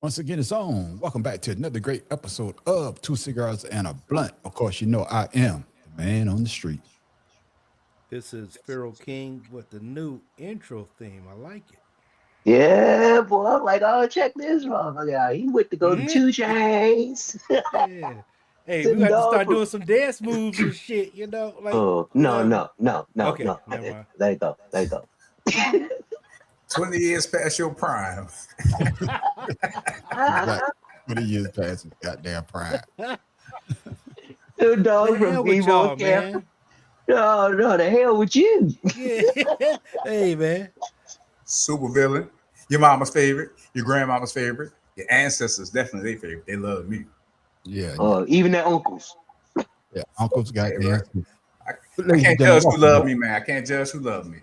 Once again, it's on. Welcome back to another great episode of Two Cigars and a Blunt. Of course, you know I am the man on the street. This is Pharaoh King with the new intro theme. I like it. Yeah, boy. I'm like, oh, check this motherfucker out. He went to go to Mhm. Two Chains. Yeah. Hey, we Tim got to start Dog. doing some dance moves and shit, like, Oh, no, no, no, no, Okay, no. never mind. Let it go. Let it go. 20 years past your prime. Exactly. 20 years past his goddamn prime. Tim Dog The from hell with Vivo y'all, Camp. man. No, the hell with you. Yeah. Hey, man. Super villain. Your mama's favorite. Your grandmama's favorite. Your ancestors definitely their favorite. They love me. Yeah, Even their uncles. yeah. Uncle's goddamn. I, Ladies I and can't gentlemen, judge who love me, man. I can't judge who love me.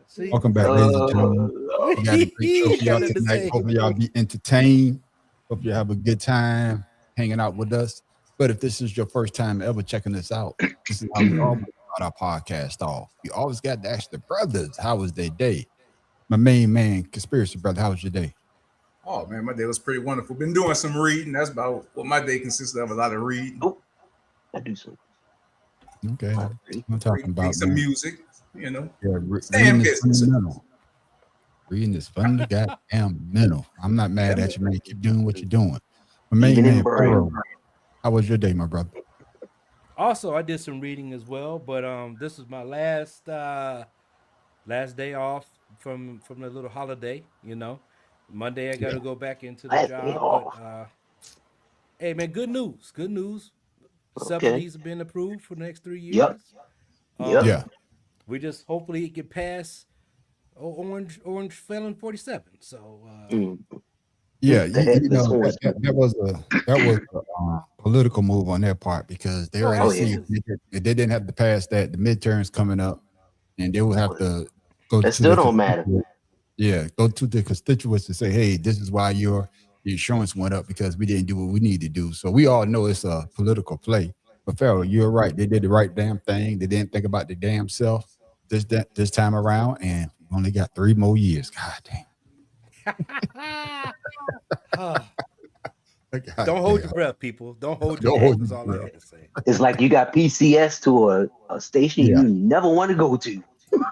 See? welcome back, ladies and gentlemen. Uh, We got a great show for y'all Got nothing to tonight. say. Hopefully, y'all be entertained. Hope you have a good time hanging out with us. But if this is your first time ever checking us out, this is how we always start our podcast off. We always got to ask the brothers, how was their day? My main man, Conspiracy Brother, how was your day? Oh man, my day was pretty wonderful. Been doing some reading. That's about what my day consists of. A lot of reading. I do some. Okay, I I'm talking about some man. music. Yeah, Stay in reading is business. fundamental. Reading is fundamental. I'm not mad at you, man. Keep doing what you're doing. My main Even in man, brain. Pharaoh, how was your day, my brother? Also, I did some reading as well, but this is my last day off from the little holiday. Monday I got to go back into the Last day job, but off. hey, man, good news. Good news. Okay. Subsidies have been approved for the next 3 Yep. years. Yep. Yeah, We just hopefully it can pass Orange Felon 47. So Mm. yeah. The head You this know horse. that was a political move on their part because they already Oh, see yeah. if they didn't have to pass that the midterms coming up, and they will have to go That to still the don't matter. go to the constituents and say, hey, this is why your insurance went up because we didn't do what we need to do. So we all know it's a political play. But Farrell, you're right. They did the right damn thing. They didn't think about the damn self this time around, and we only got 3 more years. God ah, damn. God don't hold damn. your breath, people. Don't hold your Don't breath. hold That's your all I breath. had to say. It's like you got PCS to a station Yeah, you never want to go to.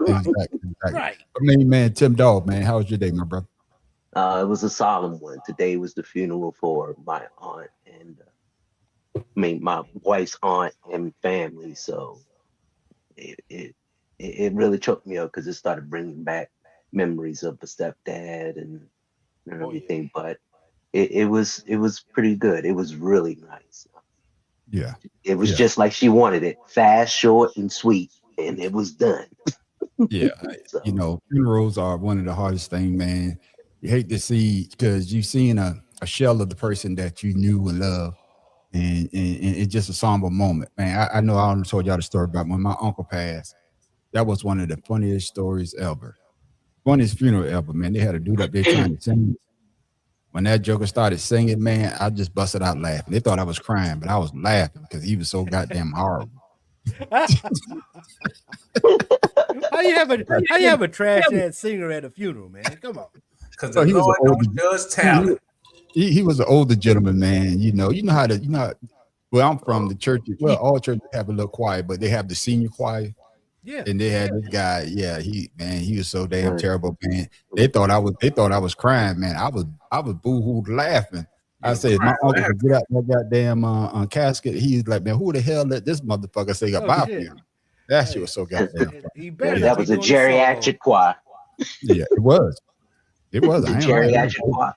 exactly. Right. I mean, man, Tim Dog, man, how was your day, my brother? It was a solemn one. Today was the funeral for my aunt and my wife's aunt and family. So it really choked me up because it started bringing back memories of the stepdad and Oh yeah. everything. But it was pretty good. It was really nice. Yeah, It was yeah, just like she wanted it, fast, short, and sweet, and it was done. yeah. You So know, funerals are one of the hardest things, man. You hate to see because you've seen a shell of the person that you knew and loved, and it's just a somber moment, man. I know I already told y'all the story about when my uncle passed. That was one of the funniest stories ever. Funniest funeral ever, man. They had a dude up there trying to sing. When that joker started singing, man, I just busted out laughing. They thought I was crying, but I was laughing because he was so goddamn horrible. How you have a trash ass singer at a funeral, man? Come on. Because So the he was an Lord older, don't judge he, talent. he was an older gentleman, man. You know how to, where I'm from, the church, well, all churches have a little choir, but they have the senior choir. Yeah. And they had this guy, yeah, he was so damn uh, terrible, man. They thought I was crying, man. I was boo-hooed laughing. I You was said, my crying uncle laughing. could get out that goddamn casket. He's like, man, who the hell let this motherfucker sing Oh about shit. you? That shit Hey, was so and, goddamn and funny. he better and Yeah, not that be was a doing a solo. geriatric choir. yeah, it was. It was. The I ain't lying. It was geriatric old. choir.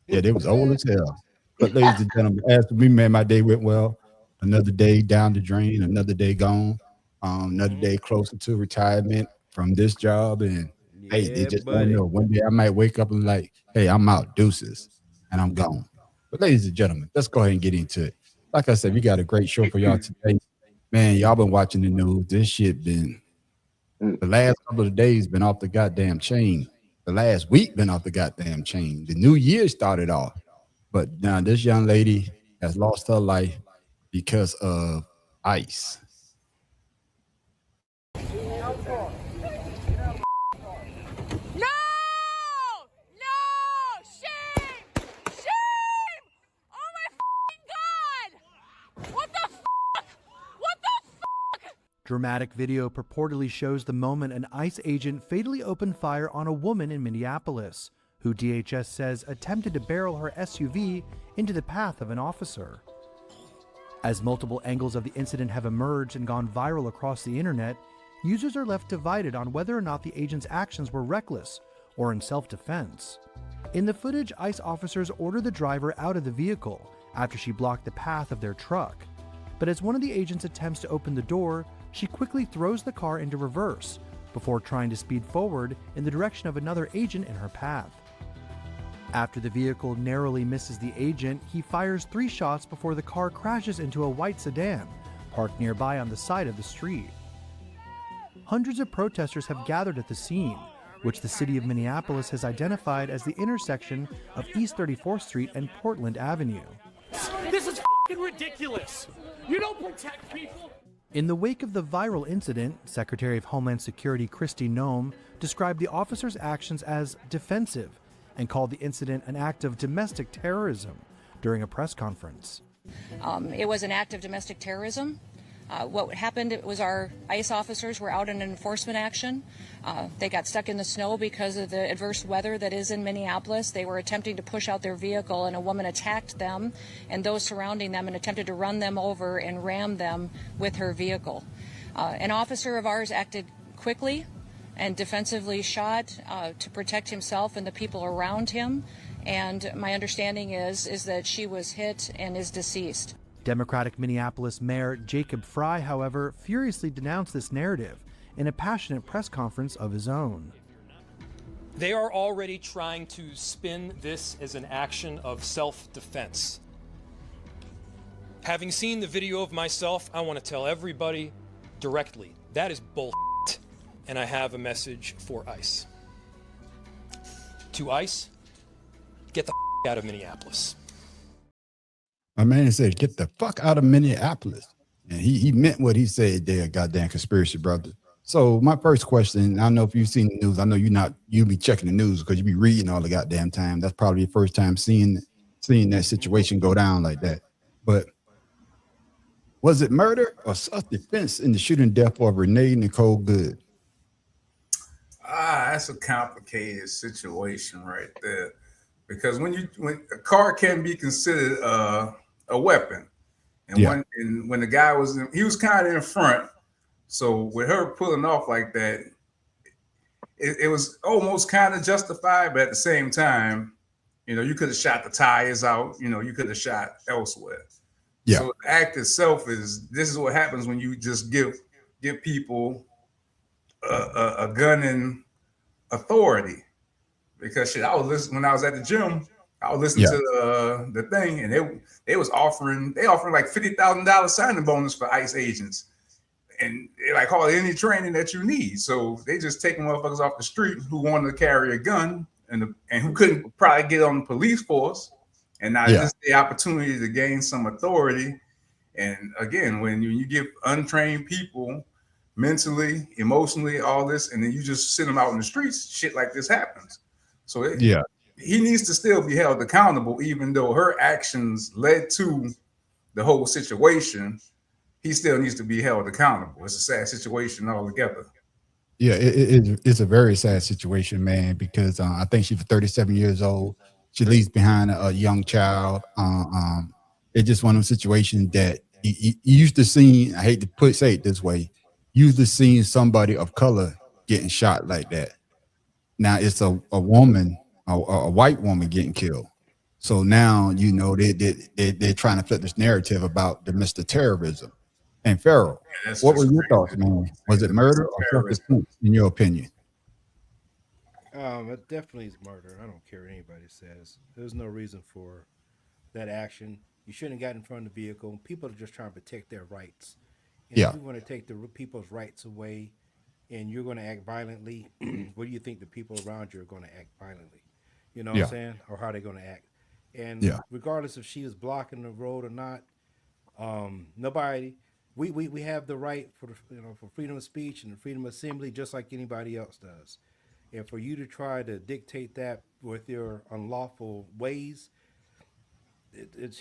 Yeah, they was old as hell. But ladies and gentlemen, as for me, man, my day went well. Another day down the drain, another day gone. Another Mhm. day closer to retirement from this job. And hey, they Yeah, just don't buddy. know. One day I might wake up and like, hey, I'm out, deuces, and I'm gone. But ladies and gentlemen, let's go ahead and get into it. Like I said, we got a great show for y'all today. Man, y'all been watching the news. This shit been Mm. the last couple of days been off the goddamn chain. The last week been off the goddamn chain. The new year started off. But now this young lady has lost her life because of ice. No! No! Shame! Shame! Dramatic video purportedly shows the moment an ICE agent fatally opened fire on a woman in Minneapolis, who DHS says attempted to barrel her SUV into the path of an officer. As multiple angles of the incident have emerged and gone viral across the internet, users are left divided on whether or not the agent's actions were reckless or in self-defense. In the footage, ICE officers order the driver out of the vehicle after she blocked the path of their truck. But as one of the agents attempts to open the door, she quickly throws the car into reverse before trying to speed forward in the direction of another agent in her path. After the vehicle narrowly misses the agent, he fires 3 shots before the car crashes into a white sedan parked nearby on the side of the street. Hundreds of protesters have gathered at the scene, which the city of Minneapolis has identified as the intersection of East 34th Street and Portland Avenue. This is f***ing ridiculous. You don't protect people. In the wake of the viral incident, Secretary of Homeland Security Kristi Noem described the officers' actions as defensive and called the incident an act of domestic terrorism during a press conference. It was an act of domestic terrorism. What happened was our ICE officers were out in an enforcement action. They got stuck in the snow because of the adverse weather that is in Minneapolis. They were attempting to push out their vehicle, and a woman attacked them and those surrounding them and attempted to run them over and ram them with her vehicle. An officer of ours acted quickly and defensively shot to protect himself and the people around him. And my understanding is that she was hit and is deceased. Democratic Minneapolis Mayor Jacob Frey, however, furiously denounced this narrative in a passionate press conference of his own. They are already trying to spin this as an action of self-defense. Having seen the video of myself, I want to tell everybody directly, that is bullshit, and I have a message for ICE. To ICE, get the out of Minneapolis. My man said, get the fuck out of Minneapolis. And he meant what he said there, goddamn conspiracy brother. So my first question, I don't know if you've seen the news. I know you be checking the news because you be reading all the goddamn time. That's probably your first time seeing that situation go down like that. But was it murder or self-defense in the shooting death of Renee Nicole Good? That's a complicated situation right there. Because when a car can be considered a weapon, and when the guy he was kind of in front, so with her pulling off like that, it was almost kind of justified, but at the same time, you could have shot the tires out, you could have shot elsewhere. Yeah. So the act itself this is what happens when you just give people a gun and authority. Because shit, I was listening when I was at the gym. I was listening to the thing, and they offering like $50,000 signing bonus for ICE agents, and they like call it any training that you need. So they just taking motherfuckers off the street who wanted to carry a gun and who couldn't probably get on the police force, and now this is the opportunity to gain some authority. And again, when you give untrained people mentally, emotionally, all this, and then you just send them out in the streets, shit like this happens. So he needs to still be held accountable, even though her actions led to the whole situation. He still needs to be held accountable. It's a sad situation altogether. Yeah, it's a very sad situation, man, because I think she's 37 years old. She leaves behind a young child. It's just one of those situations that you used to see. I hate to say it this way. Used to seeing somebody of color getting shot like that. Now it's a woman, a white woman getting killed. So now, they're trying to flip this narrative about domestic terrorism. And Farrell, what were your thoughts, man? Was it murder or self-defense, in your opinion? It definitely is murder. I don't care what anybody says. There's no reason for that action. You shouldn't have got in front of the vehicle. People are just trying to protect their rights. And if you want to take the people's rights away, and you're going to act violently, what do you think the people around you are going to act violently? You know what I'm saying? Or how they're going to act. And regardless if she was blocking the road or not, nobody, we have the right for freedom of speech and freedom of assembly just like anybody else does. And for you to try to dictate that with your unlawful ways,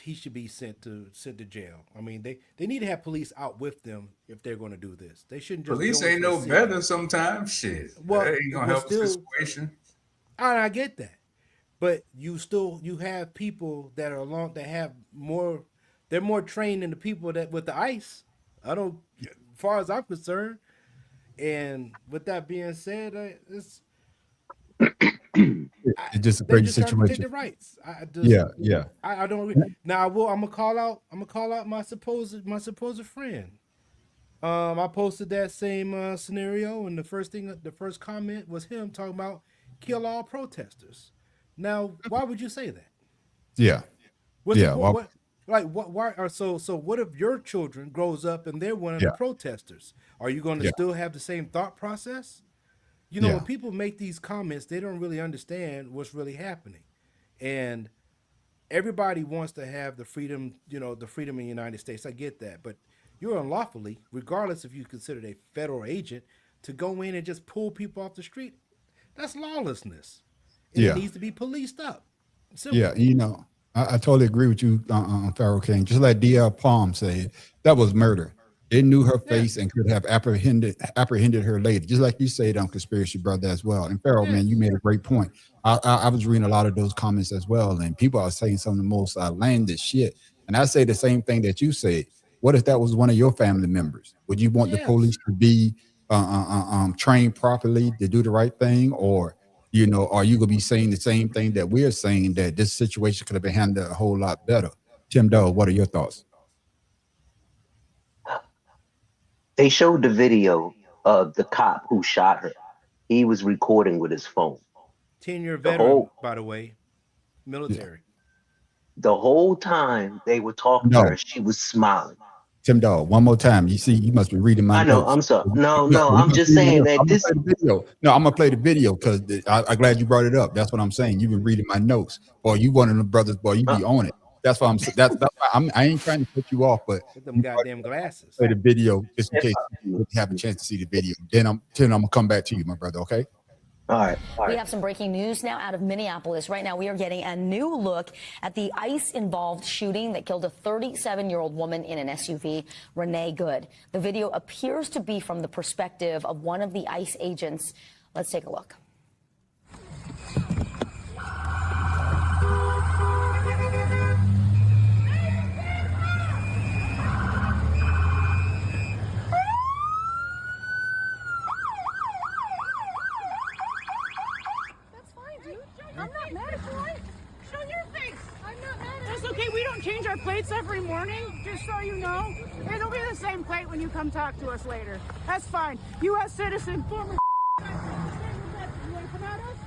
he should be sent to jail. I mean, they need to have police out with them if they're going to do this. They shouldn't just Police go ain't into a no city. better sometimes. Shit, Well, that ain't gonna but help the still, situation. I get that, but you have people that are along that have more. They're more trained than the people that with the ice. I don't, as far as I'm concerned. And with that being said, It's just a they're crazy just trying to protect situation. their rights. I just Yeah, yeah, I don't now. I'm gonna call out. I'm gonna call out my supposed friend. I posted that same scenario, and the first comment was him talking about kill all protesters. Now, why would you say that? yeah, What's the yeah. point? Well, What like what? Why are so? What if your children grows up and they're one of the yeah, protesters? Are you going to yeah, still have the same thought process? You know, when yeah, people make these comments, they don't really understand what's really happening, and everybody wants to have the freedom. You know, the freedom in the United States. I get that, but you're unlawfully, regardless if you considered a federal agent, to go in and just pull people off the street. That's lawlessness, and it yeah. needs to be policed up. Yeah, Simple. I totally agree with you, Pharaoh King. Just like D.L. Palm said, that was murder. They knew her Yeah. face and could have apprehended her later, just like you said on Conspiracy Brother as well. And Pharaoh, Yeah. man, you made a great point. I was reading a lot of those comments as well, and people are saying some of the most outlandish shit. And I say the same thing that you said. What if that was one of your family members? Would you want the Yes. police to be trained properly to do the right thing, or are you gonna be saying the same thing that we're saying, that this situation could have been handled a whole lot better? Tim Dog, what are your thoughts? They showed the video of the cop who shot her. He was recording with his phone. 10-year The veteran, whole by the way, Yeah. military. the whole time they were talking to No, her, she was smiling. Tim Dog, one more time. You see, you must be reading my I know. notes. I'm sorry. No, Look, no. you I'm must just be reading my saying notes. that I'm gonna this. play the video. No, I'm gonna play the video because I'm glad you brought it up. That's what I'm saying. You've been reading my notes, boy. You one of the brothers, boy. You Uh, be on it. That's why that's why I ain't trying to cut you off, but With them you brought goddamn it up. glasses. Play the video just in if case you have a chance to see the video. Then I'm gonna come back to you, my brother. Okay. all right. We have some breaking news now out of Minneapolis. Right now, we are getting a new look at the ICE-involved shooting that killed a 37-year-old woman in an SUV, Renee Good. The video appears to be from the perspective of one of the ICE agents. Let's take a look. I'm not mad at you. Show your face. I'm not mad at you. That's okay. We don't change our plates every morning, just so you know. It'll be the same plate when you come talk to us later. That's fine. U.S. citizen, former. You want to come at us?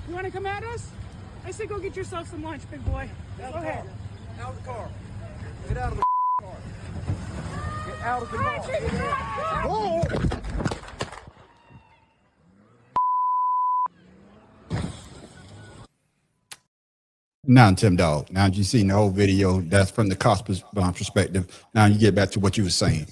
You want to come at us? I said go get yourself some lunch, big boy. Go ahead. Out of the car. Get out of the car. Get out of the car. Whoa! Now, Tim Dog. Now you seen the whole video. That's from the cost perspective. Now you get back to what you were saying.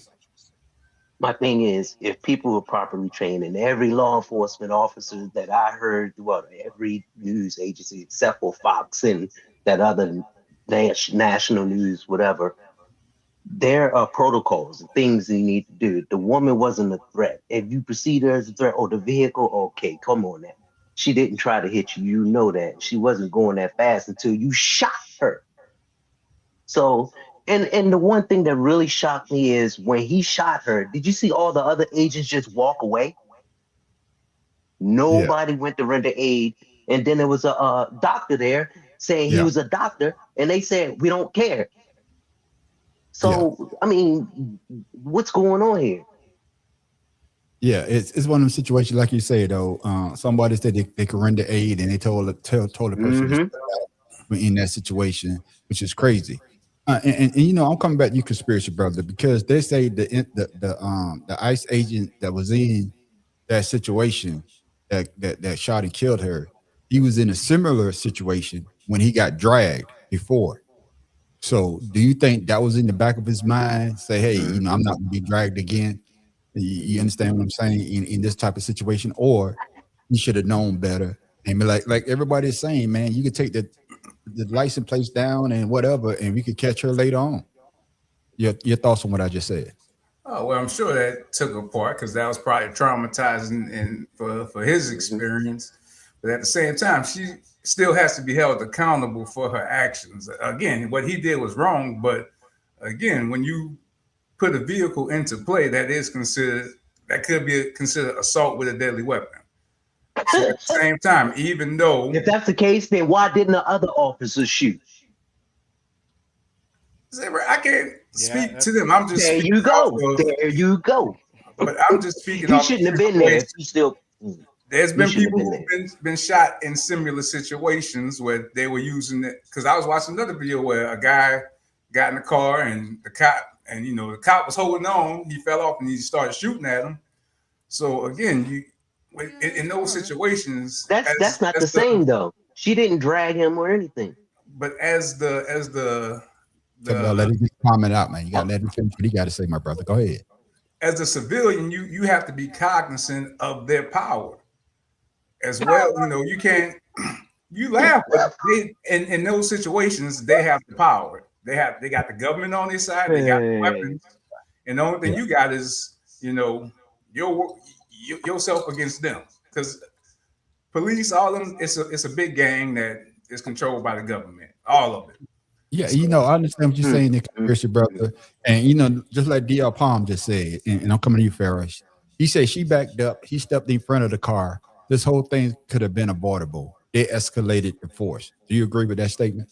My thing is, if people were properly trained, and every law enforcement officer that I heard throughout every news agency except for Fox and that other national news, whatever, there are protocols and things you need to do. The woman wasn't a threat. If you perceive her as a threat, or the vehicle, okay, come on now. She didn't try to hit you. You know that. She wasn't going that fast until you shot her. So, and the one thing that really shocked me is when he shot her, did you see all the other agents just walk away? Yeah. Nobody went to render aid. And then there was a doctor there saying he Yeah. was a doctor, and they said, we don't care. Yeah. So, I mean, what's going on here? Yeah, it's one of them situations, like you say, though. Somebody said they could render aid, and they told the person to step out in that situation, which is crazy. And I'm coming back to you, conspiracy brother, because they say the ICE agent that was in that situation that shot and killed her, he was in a similar situation when he got dragged before. So, do you think that was in the back of his mind? Say, hey, I'm not going to be dragged again. You understand what I'm saying in this type of situation, or he should have known better and be like everybody is saying, man, you could take the license plates down and whatever, and we could catch her later on. Your thoughts on what I just said? Oh well, I'm sure that took a part because that was probably traumatizing and for his experience. But at the same time, she still has to be held accountable for her actions. Again, what he did was wrong, but again, when you put a vehicle into play, that could be considered assault with a deadly weapon. So at the same time, even though if that's the case, then why didn't the other officers shoot? I can't speak to them. I'm just there. Speaking You go. of, there you go. But I'm just speaking. He shouldn't have been there. If he still. There's been people who've been shot in similar situations where they were using it. Because I was watching another video where a guy got in the car and the cop was holding on. He fell off and he started shooting at him. So again, in those situations, that's not the same though. She didn't drag him or anything. But as the let it just comment out, man. You got to let him finish what he got to say, my brother. Go ahead. As a civilian, you have to be cognizant of their power as well. You know, you can't. You laugh, but in those situations, they have the power. They got the government on their side. They got the weapons, and the only thing you got is yourself against them. Because police, all of them, it's a big gang that is controlled by the government. All of it. Yeah, I understand what you're saying, the conspiracy brother. And just like D.L. Palm just said, and I'm coming to you, Farris. He said she backed up, he stepped in front of the car. This whole thing could have been avoidable. They escalated the force. Do you agree with that statement?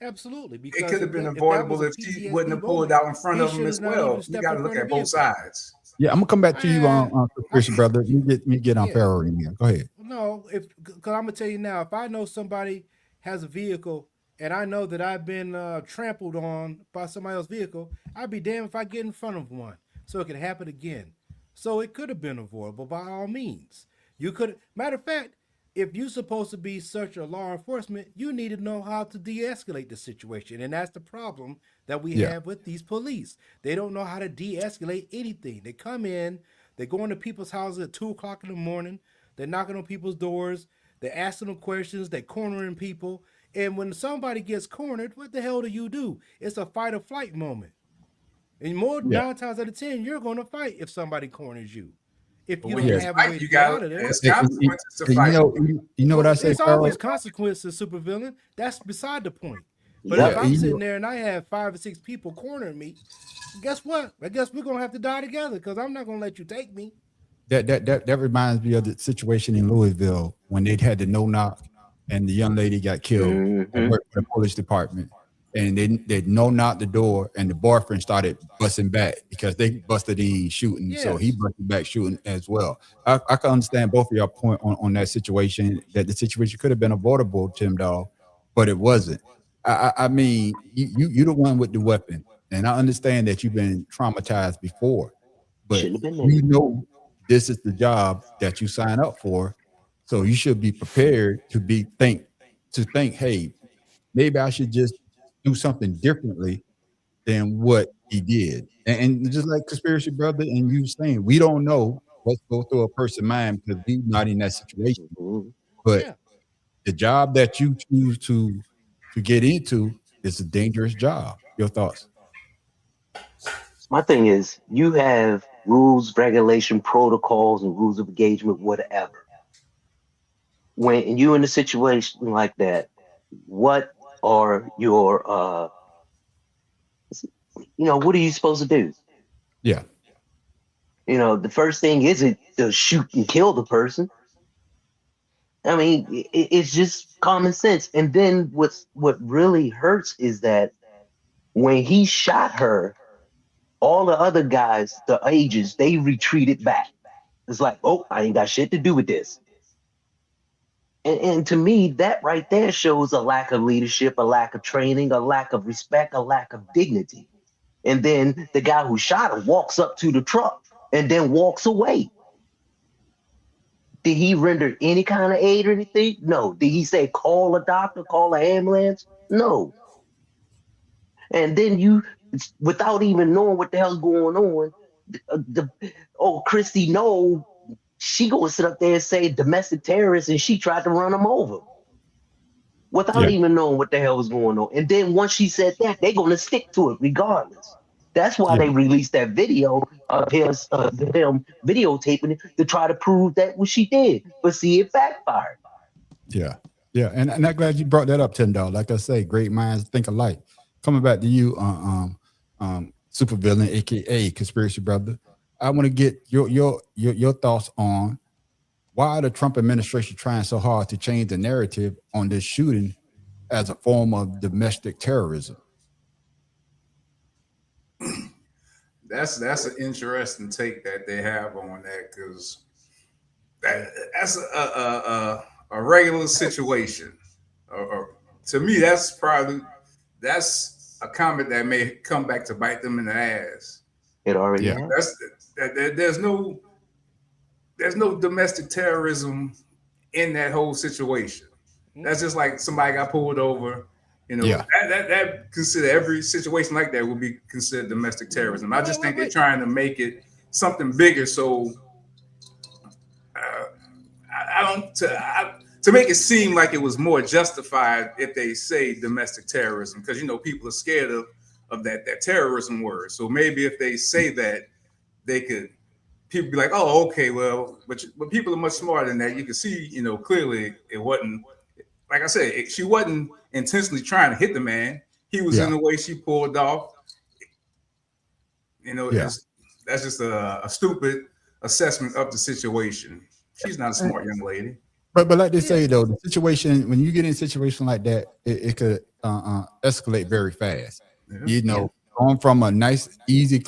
Absolutely. Because it could have been avoidable if he wouldn't have pulled out in front of him as well. You got to look at both sides. Yeah, I'm gonna come back to you on conspiracy brother. You get on Farrell in here. Go ahead. No, because I'm gonna tell you now, if I know somebody has a vehicle and I know that I've been trampled on by somebody else's vehicle, I'd be damned if I get in front of one. So it could happen again. So it could have been avoidable by all means. You could, matter of fact, if you're supposed to be such a law enforcement, you need to know how to de-escalate the situation. And that's the problem that we have with these police. They don't know how to de-escalate anything. They come in, they go into people's houses at 2 o'clock in the morning, they're knocking on people's doors, they're asking them questions, they're cornering people. And when somebody gets cornered, what the hell do you do? It's a fight or flight moment. And 9 times out of 10, you're going to fight if somebody corners you. If you don't have a way to get out of there. There's consequences to fight. You know what I say? There's always consequences, supervillain. That's beside the point. But if I'm sitting there and I have 5 or 6 people cornering me, guess what? I guess we're going to have to die together because I'm not going to let you take me. That reminds me of the situation in Louisville when they had the no-knock and the young lady got killed and worked for the police department. And they no-knocked the door, and the boyfriend started busting back because they busted in shooting. Yes. So he busted back shooting as well. I can understand both of y'all point on that situation, that the situation could have been avoidable, Tim Dog, but it wasn't. I mean, you're the one with the weapon, and I understand that you've been traumatized before, but this is the job that you sign up for, so you should be prepared to think, hey, maybe I should just do something differently than what he did. And just like conspiracy brother and you saying, we don't know what's going through a person's mind because we're not in that situation. But the job that you choose to get into is a dangerous job. Your thoughts? My thing is, you have rules, regulation, protocols, and rules of engagement, whatever. When you're in a situation like that, what are your what are you supposed to do? Yeah. The first thing isn't to shoot and kill the person. I mean, it's just common sense. And then what really hurts is that when he shot her, all the other guys, the agents, they retreated back. It's like, oh, I ain't got shit to do with this. And to me, that right there shows a lack of leadership, a lack of training, a lack of respect, a lack of dignity. And then the guy who shot him walks up to the truck and then walks away. Did he render any kind of aid or anything? No. Did he say, call a doctor, call an ambulance? No. And then you, without even knowing what the hell's going on, Christy Noel, she gonna sit up there and say domestic terrorists, and she tried to run him over. without even knowing what the hell was going on. And then once she said that, they're going to stick to it regardless. That's why they released that video of them videotaping it to try to prove that what she did. But see, it backfired. Yeah. Yeah. And I'm glad you brought that up, $10. Like I say, great minds think alike. Coming back to you, super villain, aka conspiracy brother. I want to get your thoughts on why the Trump administration trying so hard to change the narrative on this shooting as a form of domestic terrorism. That's an interesting take that they have on that, because that's a regular situation. To me, that's a comment that may come back to bite them in the ass. It already has. There's no domestic terrorism in that whole situation. That's just like somebody got pulled over. You know, that consider every situation like that would be considered domestic terrorism. I just think they're trying to make it something bigger. So to make it seem like it was more justified if they say domestic terrorism, because people are scared of that terrorism word. So maybe if they say that, people be like, oh, okay, well, but people are much smarter than that. You can see, clearly it wasn't. Like I said, she wasn't intentionally trying to hit the man. He was in the way she pulled off. That's just a stupid assessment of the situation. She's not a smart young lady. But like they say though, the situation, when you get in a situation like that, it could escalate very fast. Going from a nice, easy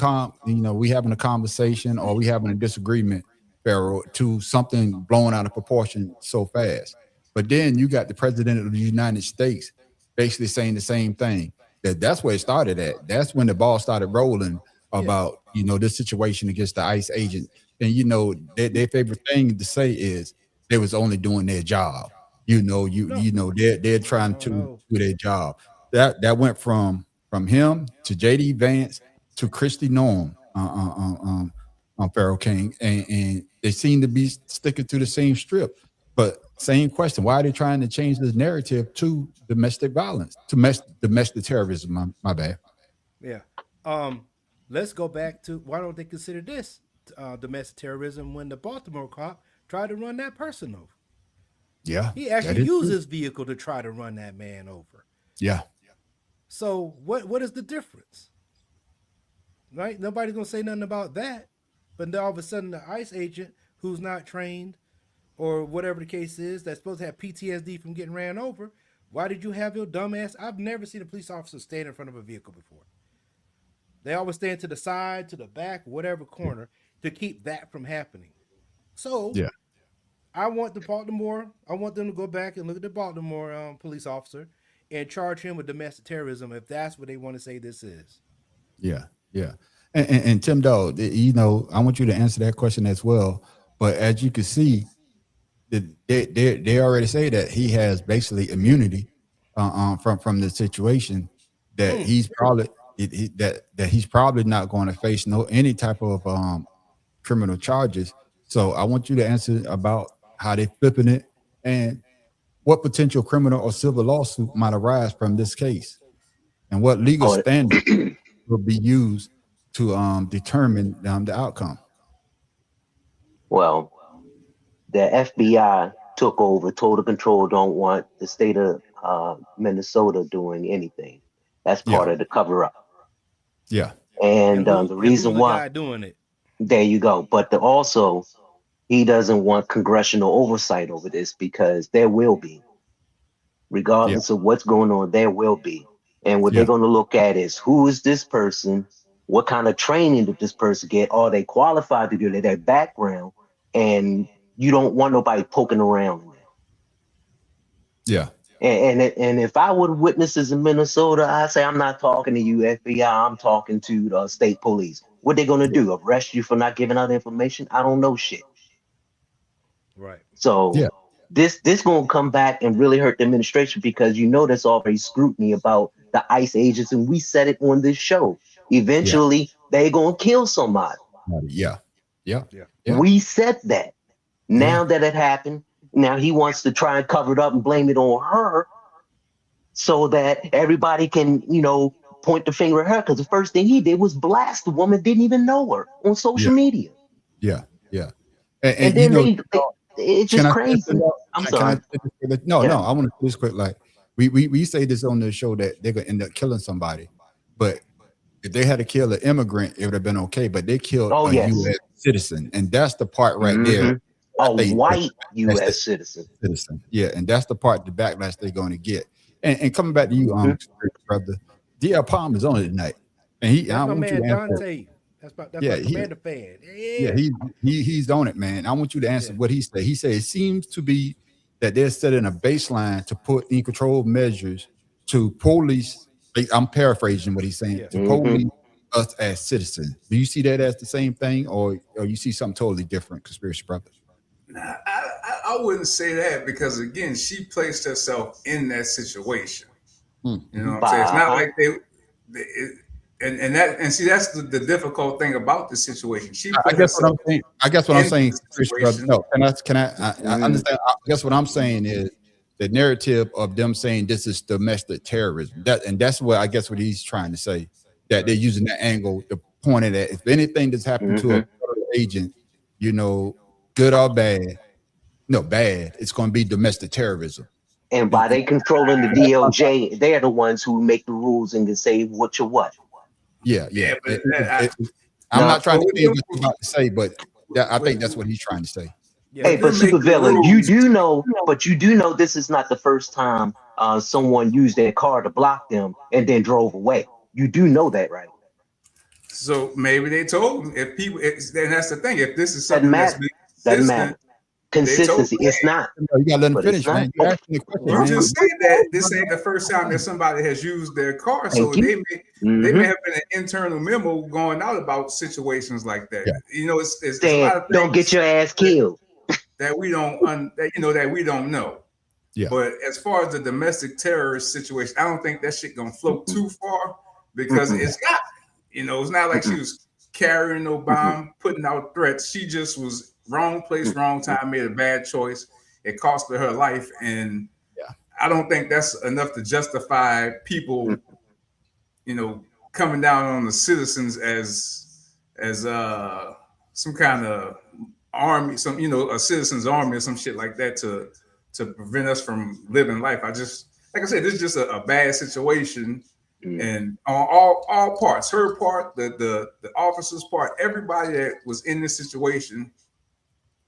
we having a conversation or we having a disagreement, Pharaoh, to something blown out of proportion so fast. But then you got the president of the United States basically saying the same thing. That's where it started at. That's when the ball started rolling about, this situation against the ICE agent. And, their favorite thing to say is they was only doing their job. They're trying to do their job. That went from him to JD Vance to Christy Norm on Pharaoh King. And they seem to be sticking to the same strip. But same question, why are they trying to change this narrative to domestic violence, to domestic terrorism? My bad. Yeah. Let's go back to, why don't they consider this domestic terrorism when the Baltimore cop tried to run that person over? Yeah. He actually used his vehicle to try to run that man over. Yeah. So what is the difference? Right? Nobody's going to say nothing about that. But then all of a sudden the ICE agent who's not trained or whatever the case is, that's supposed to have PTSD from getting ran over, why did you have your dumb ass? I've never seen a police officer stand in front of a vehicle before. They always stand to the side, to the back, whatever corner, to keep that from happening. So I want them to go back and look at the Baltimore police officer and charge him with domestic terrorism if that's what they want to say this is. Yeah. And Tim Dog, I want you to answer that question as well. But as you can see, they already say that he has basically immunity from the situation, that he's probably that he's probably not going to face any type of criminal charges. So I want you to answer about how they flipping it and what potential criminal or civil lawsuit might arise from this case, and what legal standard will be used to determine the outcome. Well, the FBI took over, total control, don't want the state of Minnesota doing anything. That's part of the cover up. Yeah. And the reason who's why the guy doing it? There you go. But also he doesn't want congressional oversight over this, because there will be, regardless of what's going on, there will be. And what they're going to look at is, who is this person? What kind of training did this person get? Are they qualified to do that? Their background. And you don't want nobody poking around in that. Yeah. And if I were witnesses in Minnesota, I say, I'm not talking to you, FBI. I'm talking to the state police. What they going to do? Arrest you for not giving out information? I don't know shit. Right. So this going to come back and really hurt the administration, because there's already scrutiny about the ICE agents, and we said it on this show. Eventually, they going to kill somebody. Yeah. We said that. Now that it happened, now he wants to try and cover it up and blame it on her. so that everybody can, point the finger at her. Because the first thing he did was blast the woman, didn't even know her on social media. Yeah. And You then know, it's can just I crazy. I'm can I sorry. say this? No, Yeah. I want to say this quick. Like we say this on the show that they're gonna end up killing somebody, but if they had to kill an immigrant, it would have been okay. But they killed Oh, a yes. U.S. citizen, and that's the part right there. Hmm. I A think white that's the U.S. citizen. citizen. Yeah, and that's the part, the backlash they're going to get. And coming back to you, brother, D.L. Palm is on it tonight, and I That's my want you man to answer. Dante. That's Yeah, my commander fan. yeah, Yeah. he's on it, man. I want you to answer Yeah. what he said. He said it seems to be that they're setting a baseline to put in control measures to police. I'm paraphrasing what he's saying, to Hmm. police us as citizens. Do you see that as the same thing, or you see something totally different, conspiracy brother? Nah, I wouldn't say that because again, she placed herself in that situation. You know what I'm saying? It's not like and see that's the difficult thing about the situation. She I put guess what herself I'm saying. I guess what I'm in saying, the conspiracy brother. situation. No, I understand. I guess what I'm saying is the narrative of them saying this is domestic terrorism. That's what I guess what he's trying to say. That they're using that angle to point it at. If anything that's happened to a federal agent, good or bad, no bad, it's going to be domestic terrorism. And And by they controlling the DOJ, they're the ones who make the rules and can say what you what. yeah. But I'm Now, not trying to with say them, what you're about to say, but I think with, that's what he's trying to say. Yeah. hey, with but them making supervillain, rules, you do know this is not the first time someone used their car to block them and then drove away. You do know that, right? so maybe they told them if people. And that's the thing. If this is Doesn't something that's matter. been Doesn't consistent, matter. they told Consistency. them, It's not, You got to let him but it's finish, not. man. You asked me a question, you man. just said that this ain't the first time that somebody has used their car, so Thank you. they may have been an internal memo going out about situations like that. Yeah. It's a Saying, lot of don't get things your ass killed. that we don't that we don't know. Yeah. But as far as the domestic terrorist situation, I don't think that shit gonna float too far because it's not. It's not like she was carrying no bomb, putting out threats. She just was wrong place, wrong time, made a bad choice. It cost her life, and I don't think that's enough to justify people, coming down on the citizens as some kind of army, a citizens army or some shit like that to prevent us from living life. Like I said, this is just a bad situation, and on all parts, her part, the officer's part, everybody that was in this situation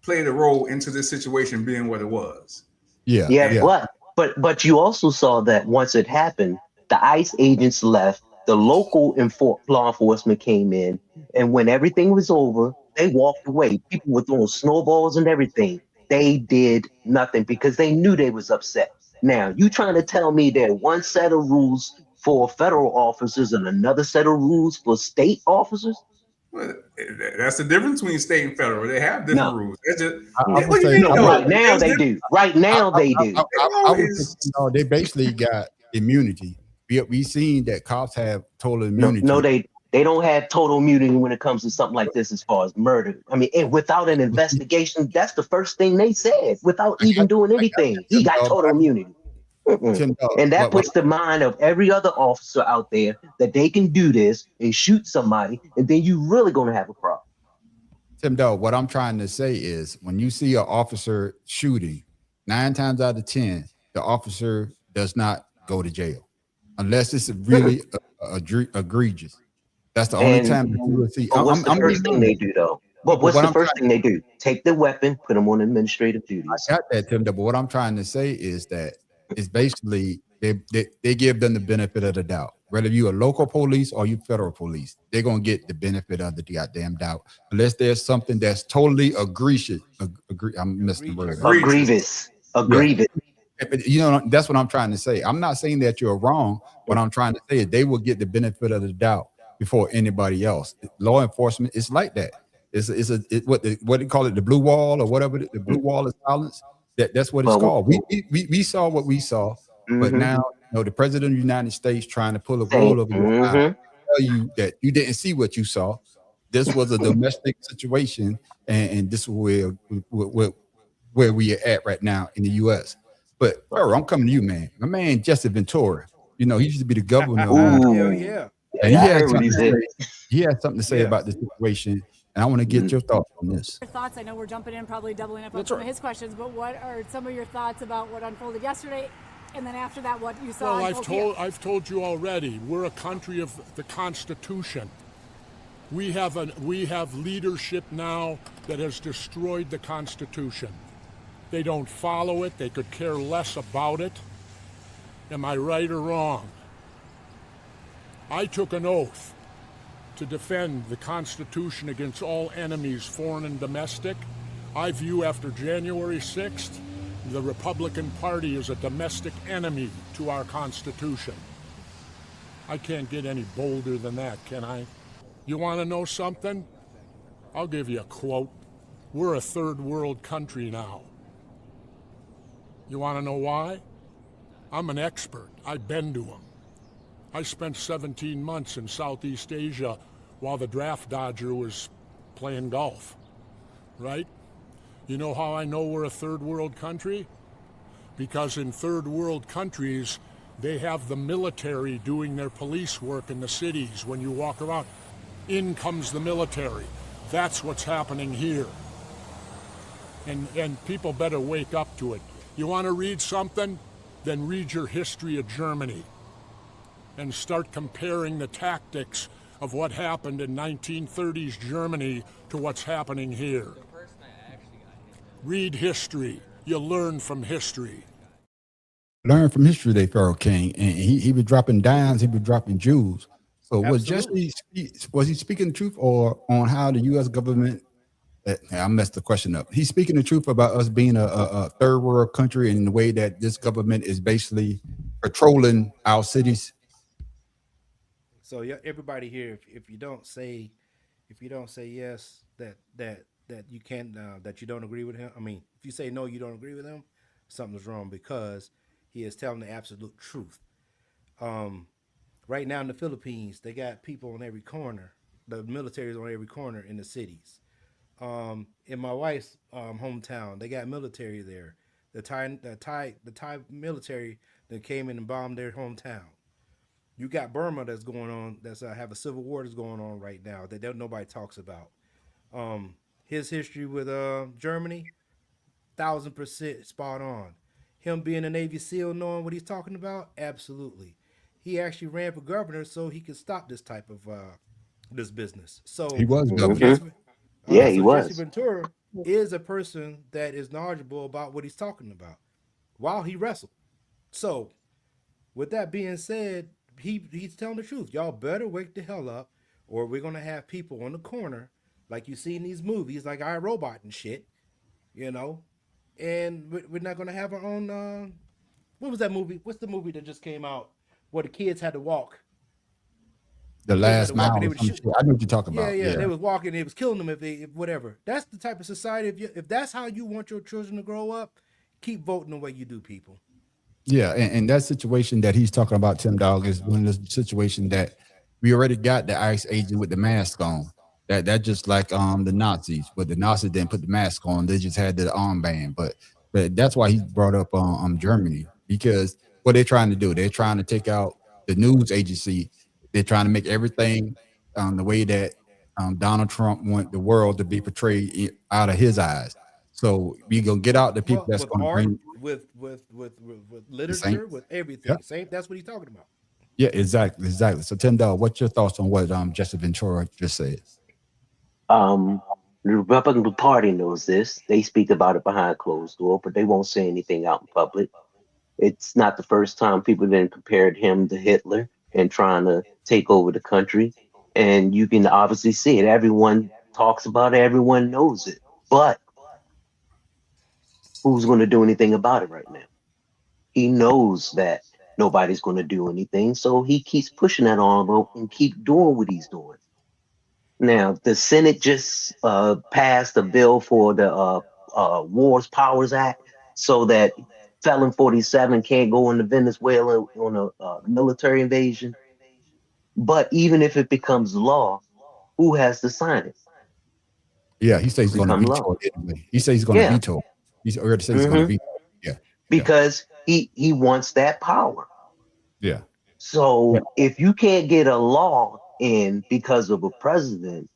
played a role into this situation being what it was. Yeah, but you also saw that once it happened, the ICE agents left, the local law enforcement came in, and when everything was over, they walked away. People were throwing snowballs and everything. They did nothing because they knew they was upset. Now, you trying to tell me there one set of rules for federal officers and another set of rules for state officers? Well, that's the difference between state and federal. They have different No. rules. That's just I what do you would say, mean? No, No, right now they do. Right now they do. I would say, they basically got immunity. We seen that cops have total immunity. No, they don't have total immunity when it comes to something like this as far as murder. I mean, and without an investigation, that's the first thing they said without even doing anything. He got total immunity. And that puts the mind of every other officer out there that they can do this and shoot somebody, and then you really gonna have a problem. Tim Dog, what I'm trying to say is when you see an officer shooting, 9 times out of 10, the officer does not go to jail unless it's really egregious. That's the only time that you will see. But what's the first thing they do, though? But what's the first thing they do? Take the weapon, put them on administrative duties. I got that, Tim Dog, but what I'm trying to say is that it's basically they give them the benefit of the doubt. Whether you a local police or you federal police, they're gonna get the benefit of the goddamn doubt, unless there's something that's totally egregious. I'm missing the word. Grievous. That's what I'm trying to say. I'm not saying that you're wrong. What I'm trying to say is they will get the benefit of the doubt before anybody else. Law enforcement is like that. What they call it, the blue wall or whatever. The blue wall of silence. That's what it's called. We saw what we saw, but now the president of the United States trying to pull a wool over your eye, tell you that you didn't see what you saw. This was a domestic situation, and this is where we are at right now in the U.S. But Pharaoh, I'm coming to you, man. My man Jesse Ventura. You know, he used to be the governor. Hell yeah. And I heard what he said. He had something to say about the situation, and I want to get your thoughts on this. Your thoughts? I know we're jumping in, probably doubling up on some of his questions, but what are some of your thoughts about what unfolded yesterday, and then after that, what you saw? Well, I've told you already. We're a country of the Constitution. We have leadership now that has destroyed the Constitution. They don't follow it. They could care less about it. Am I right or wrong? I took an oath to defend the Constitution against all enemies, foreign and domestic. I view after January 6th, the Republican Party as a domestic enemy to our Constitution. I can't get any bolder than that, can I? You want to know something? I'll give you a quote. We're a third world country now. You want to know why? I'm an expert. I've been to them. I spent 17 months in Southeast Asia while the draft dodger was playing golf, right? You know how I know we're a third world country? Because in third world countries, they have the military doing their police work in the cities when you walk around. In comes the military. That's what's happening here. And people better wake up to it. You want to read something? Then read your history of Germany and start comparing the tactics of what happened in 1930s Germany to what's happening here. Read history. You learn from history. Learn from history, they Pharaoh King, and he was dropping dimes, he was dropping jewels. So was he speaking the truth, or on how the U.S. government? I messed the question up. He's speaking the truth about us being a third world country and the way that this government is basically patrolling our cities. So yeah, everybody here, if you don't say yes, that you can't, that you don't agree with him. I mean, if you say no, you don't agree with him, something's wrong, because he is telling the absolute truth. Right now in the Philippines, they got people on every corner. The military is on every corner in the cities. In my wife's hometown, they got military there. The Thai military that came in and bombed their hometown. You got Burma that's going on. That's have a civil war that's going on right now that nobody talks about. His history with Germany, 1000% spot on. Him being a Navy SEAL, knowing what he's talking about, absolutely. He actually ran for governor so he could stop this type of this business. So he was governor. He was. Jesse Ventura is a person that is knowledgeable about what he's talking about while he wrestled. So, with that being said, he's telling the truth. Y'all better wake the hell up, or we're gonna have people on the corner like you see in these movies, like iRobot and shit, you know. And we're not gonna have our own. What was that movie? What's the movie that just came out where the kids had to walk? The Last Mile. I know what you're talking about. Yeah. They was walking. It was killing them if whatever. That's the type of society. If that's how you want your children to grow up, keep voting the way you do, people. Yeah, and that situation that he's talking about, Tim Dog, is one of the situation that we already got the ICE agent with the mask on. That just like the Nazis, but the Nazis didn't put the mask on; they just had the armband. But that's why he brought up Germany, because what they're trying to do, they're trying to take out the news agency. They're trying to make everything the way that Donald Trump want the world to be portrayed out of his eyes. So we gonna get out the people that's going to bring with literature, with everything. Yeah. Same. That's what he's talking about. Yeah, exactly. So Tim Dog, what's your thoughts on what Jesse Ventura just said? The Republican Party knows this. They speak about it behind closed door, but they won't say anything out in public. It's not the first time people then compared him to Hitler and trying to take over the country. And you can obviously see it. Everyone talks about it. Everyone knows it. But who's going to do anything about it right now? He knows that nobody's going to do anything. So he keeps pushing that on and keep doing what he's doing. Now, the Senate just passed a bill for the Wars Powers Act so that Felon 47 can't go into Venezuela on a military invasion. But even if it becomes law, who has to sign it? Yeah, he says he's going to veto it anyway. He says he's going to veto it. He's already said he's going to veto it. Yeah. because he wants that power. Yeah. So if you can't get a law in because of a president,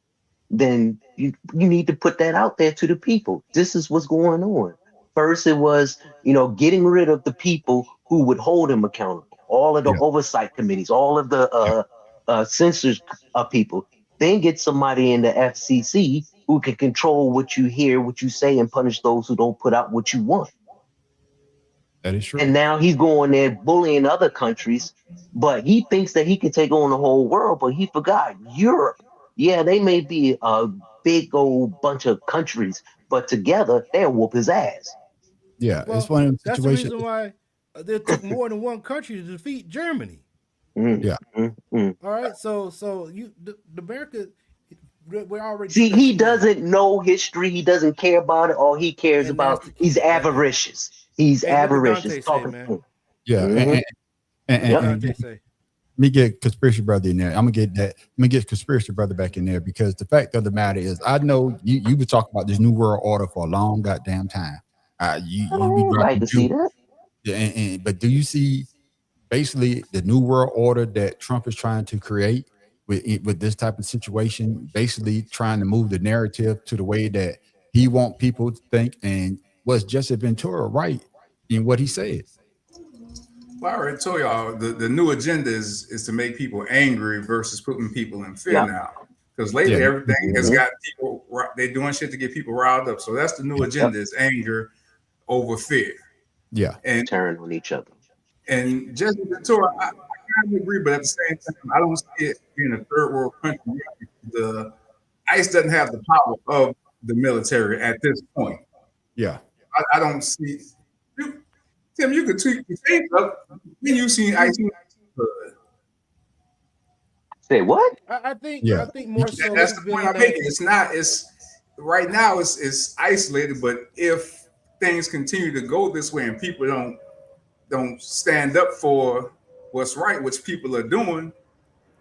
then you need to put that out there to the people. This is what's going on. First, it was, getting rid of the people who would hold him accountable, all of the Yeah. oversight committees, all of the censors people. Then get somebody in the FCC who can control what you hear, what you say, and punish those who don't put out what you want. That is true. And now he's going there bullying other countries, but he thinks that he can take on the whole world, but he forgot Europe. Yeah, they may be a big old bunch of countries, but together they'll whoop his ass. Yeah, Well, it's one of them that's the situations. reason why it took more than one country to defeat Germany. Yeah. All right, so the America, we're already See, he stretched now. doesn't know history. He doesn't care about it. All he cares And that's about, the key. he's avaricious. He's Hey, what did avaricious. Dante say, Talking man? to him. Yeah. Mhm. What did And Dante say? let me get conspiracy brother in there. I'm gonna get that. Let me get conspiracy brother back in there, because the fact of the matter is, I know you been talking about this new world order for a long goddamn time. You be I'd like dropping to see jewels. that. Yeah, but do you see basically the new world order that Trump is trying to create with this type of situation, basically trying to move the narrative to the way that he want people to think? And was Jesse Ventura right in what he said? Well, I already told y'all the new agenda is to make people angry versus putting people in fear Yeah. now. Because lately Yeah. everything has Mhm. got people, they doing shit to get people riled up. So that's the new agenda, is anger over fear. Yeah. And Turn on each other. Jesse Ventura, I kind of agree, but at the same time, I don't see it being a third world country. The ICE doesn't have the power of the military at this point. Yeah. I don't see. Tim, you could tweak your face up when you seen ICE. Say what? I think Yeah. more so That's it's the point been I'm making. It's not. It's right now. It's isolated. But if things continue to go this way and people don't stand up for what's right, which people are doing,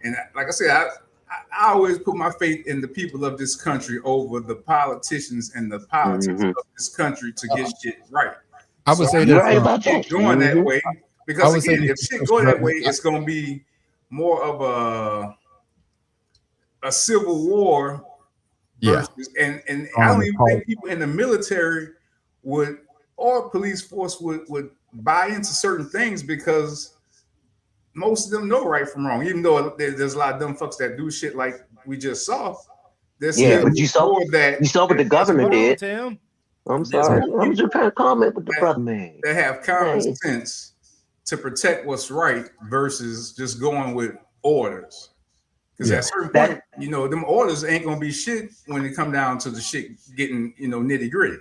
and like I said, I always put my faith in the people of this country over the politicians and the politics Mhm. of this country to get shit right. I would say You're this. right about Keep that. going that Mhm. way, I because would say again, this. if shit go that way, it's going to be more of a civil war Yeah. versus, and I don't even Call. think people in the military would, or police force would buy into certain things, because most of them know right from wrong. Even though there's a lot of dumb fucks that do shit like we just saw, there's Yeah, still but you saw more that what the governor hold on, did. Tim. I'm there's sorry. more I'm just people trying to comment with the that, brother man. that have common Hey. sense to protect what's right versus just going with orders. Because Yeah. at a certain point, them orders ain't gonna be shit when it come down to the shit getting, nitty gritty.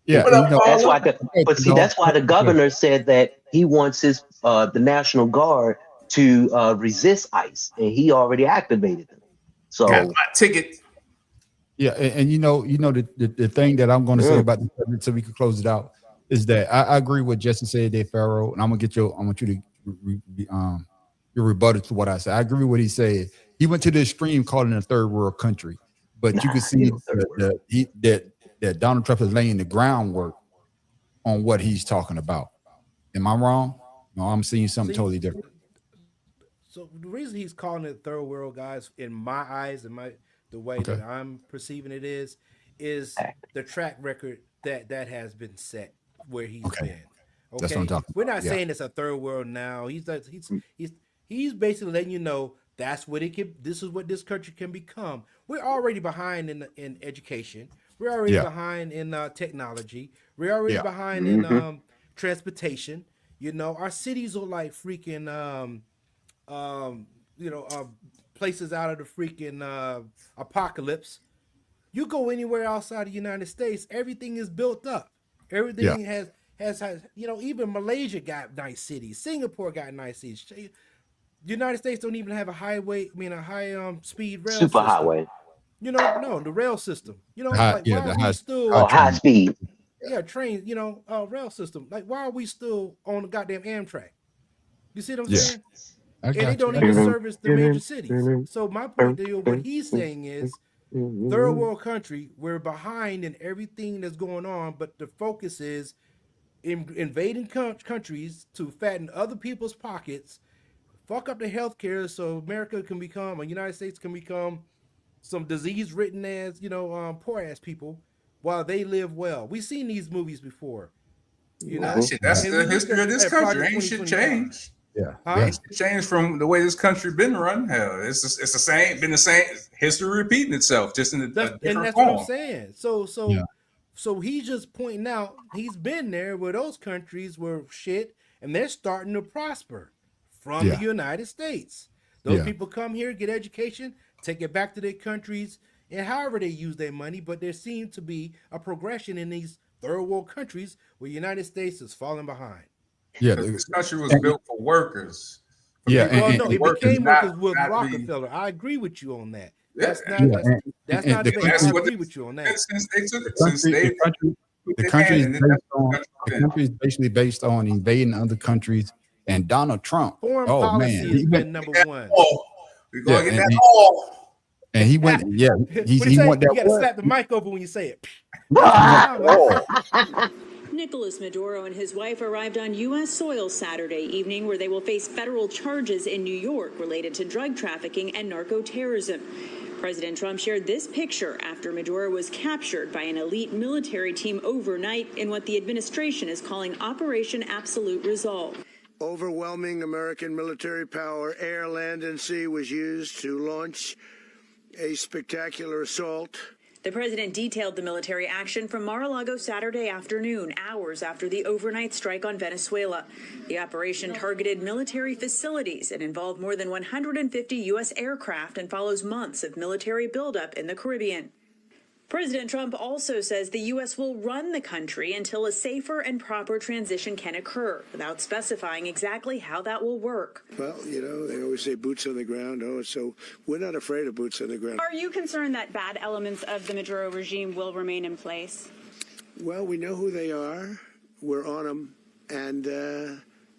Yeah. What up, That's Paula? why but see, that's why the governor said that he wants his the National Guard to resist ICE, and he already activated them. Got So my ticket. Yeah, and the thing that I'm going to say about this subject, so we can close it out, is that I agree with Jesse said there, Pharaoh, and I want you to your rebuttal to what I said. I agree with what he said. He went to the extreme calling it a third world country, but you can see that Donald Trump is laying the groundwork on what he's talking about. Am I wrong? No, I'm seeing something totally different. So the reason he's calling it third world, guys, in my eyes and the way Okay. that I'm perceiving it is the track record that has been set where he's Okay. been. Okay, That's what I'm talking we're about. not Yeah. saying it's a third world now. He's basically letting you know that's what it can. This is what this country can become. We're already behind in education. We're already Yeah. behind in technology. We're already Yeah. behind in transportation. Our cities are like freaking places out of the freaking apocalypse. You go anywhere outside the United States, everything is built up. Everything has even Malaysia got nice cities. Singapore got nice cities. The United States don't even have a high speed rail system. superhighway. No, the rail system. The why are we still high speed. trains, rail system. Like, why are we still on the goddamn Amtrak? You see what I'm Yeah. saying? I And they got don't you. even service the major cities. So my point to you, what he's saying is, third world country, we're behind in everything that's going on, but the focus is invading countries to fatten other people's pockets, fuck up the healthcare so America can become, or United States can become some disease-ridden ass, poor ass people while they live well. We've seen these movies before. That's the history of this country. Ain't shit changed. Yeah. Ain't shit changed from the way this country been run. Hell, it's the same. Been the same history repeating itself, just in a different and that's form. what I'm saying. So he's just pointing out he's been there where those countries were shit, and they're starting to prosper from the United States. Those people come here, get education, take it back to their countries, and however they use their money. But there seems to be a progression in these third world countries where the United States is falling behind. Yeah, this country was built for workers. It became workers with Rockefeller. I agree with you on that. That's not debate. I agree with you on that. The country is basically based on invading other countries, and Donald Trump. Foreign policy has been number one. We're gonna get that all. And he went, he went that. You got to slap the mic over when you say it. Nicolas Maduro and his wife arrived on U.S. soil Saturday evening, where they will face federal charges in New York related to drug trafficking and narco-terrorism. President Trump shared this picture after Maduro was captured by an elite military team overnight in what the administration is calling Operation Absolute Resolve. Overwhelming American military power, air, land, and sea, was used to launch a spectacular assault. The president detailed the military action from Mar-a-Lago Saturday afternoon, hours after the overnight strike on Venezuela. The operation targeted military facilities and involved more than 150 U.S. aircraft and follows months of military buildup in the Caribbean. President Trump also says the U.S. will run the country until a safer and proper transition can occur, without specifying exactly how that will work. Well, they always say boots on the ground. So we're not afraid of boots on the ground. Are you concerned that bad elements of the Maduro regime will remain in place? Well, we know who they are. We're on them. And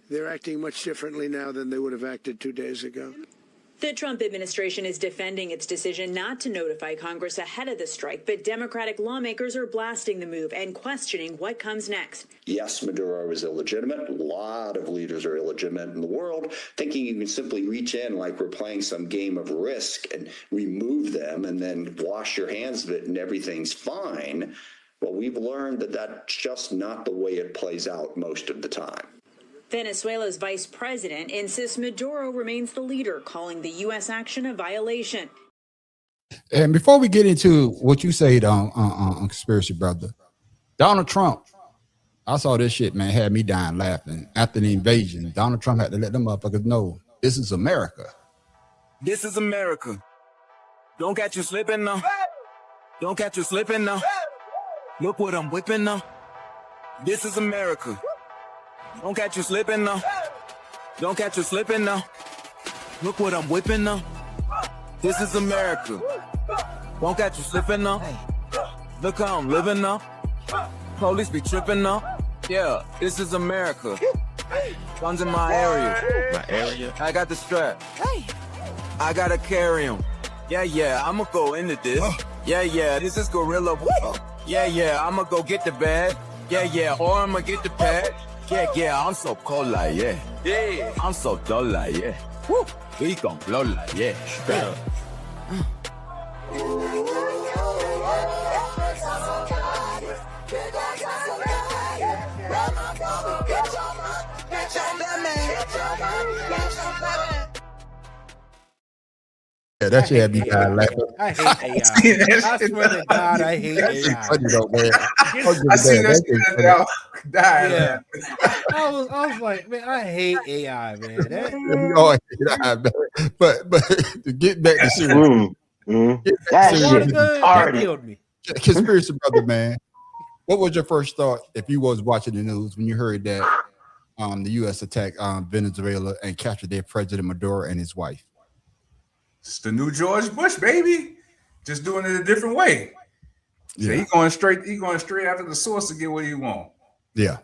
they're acting much differently now than they would have acted 2 days ago. The Trump administration is defending its decision not to notify Congress ahead of the strike, but Democratic lawmakers are blasting the move and questioning what comes next. Yes, Maduro is illegitimate. A lot of leaders are illegitimate in the world, thinking you can simply reach in like we're playing some game of Risk and remove them and then wash your hands of it and everything's fine. Well, we've learned that that's just not the way it plays out most of the time. Venezuela's vice president insists Maduro remains the leader, calling the U.S. action a violation. And before we get into what you said on Conspiracy Brother, Donald Trump, I saw this shit, man, had me dying laughing. After the invasion, Donald Trump had to let them motherfuckers know this is America. This is America. Don't catch you slipping now. Don't catch you slipping now. Look what I'm whipping now. This is America. Don't catch you slipping now. Don't catch you slipping now. Look what I'm whipping now. This is America. Don't catch you slipping now. Look how I'm living now. Police be tripping now. Yeah, this is America. Guns in my area. My area? I got the strap. I gotta carry him. Yeah, I'ma go into this. Yeah, this is gorilla. Yeah, I'ma go get the bag. Yeah, or I'ma get the pad. Yeah, I'm so cold like, yeah. I'm so dull like, yeah. Woo. We gon' blow like, yeah. Straight up. Yeah, that shit had me dying laughing. I hate AI. I swear to God, I hate AI. Funny though, man. I see that shit now. Yeah. I was like, man, I hate AI, man. But to get back to serious, that killed me. Conspiracy Brother, man. What was your first thought if you was watching the news when you heard that the U.S. attacked Venezuela and captured their president Maduro and his wife? It's the new George Bush, baby. Just doing it a different way. Yeah. So he going straight after the source to get what he want. Yeah.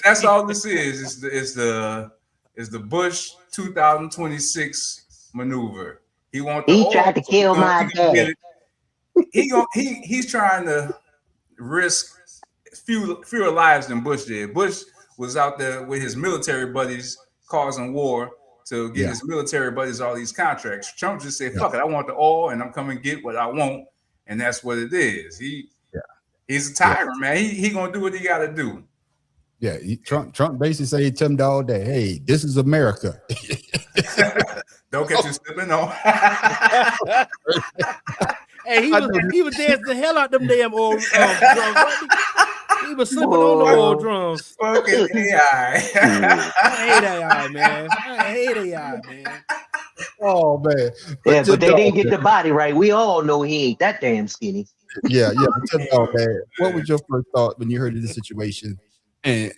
That's all this is. It's the Bush 2026 maneuver. He tried to kill my dad. He's trying to risk fewer lives than Bush did. Bush was out there with his military buddies causing war to get his military buddies all these contracts. Trump just said, "Fuck it, I want the oil, and I'm coming to get what I want," and that's what it is. He's a tyrant, man. He gonna do what he got to do. Yeah, Trump basically said to him all day, "Hey, this is America." Don't catch you slipping on. Hey, he was dancing the hell out them damn old drums. He was slipping on the old drums. Fucking AI. I hate AI, man. I hate AI, man. Oh man. But they didn't get the body right. We all know he ain't that damn skinny. Yeah. Man. What was your first thought when you heard of this situation? And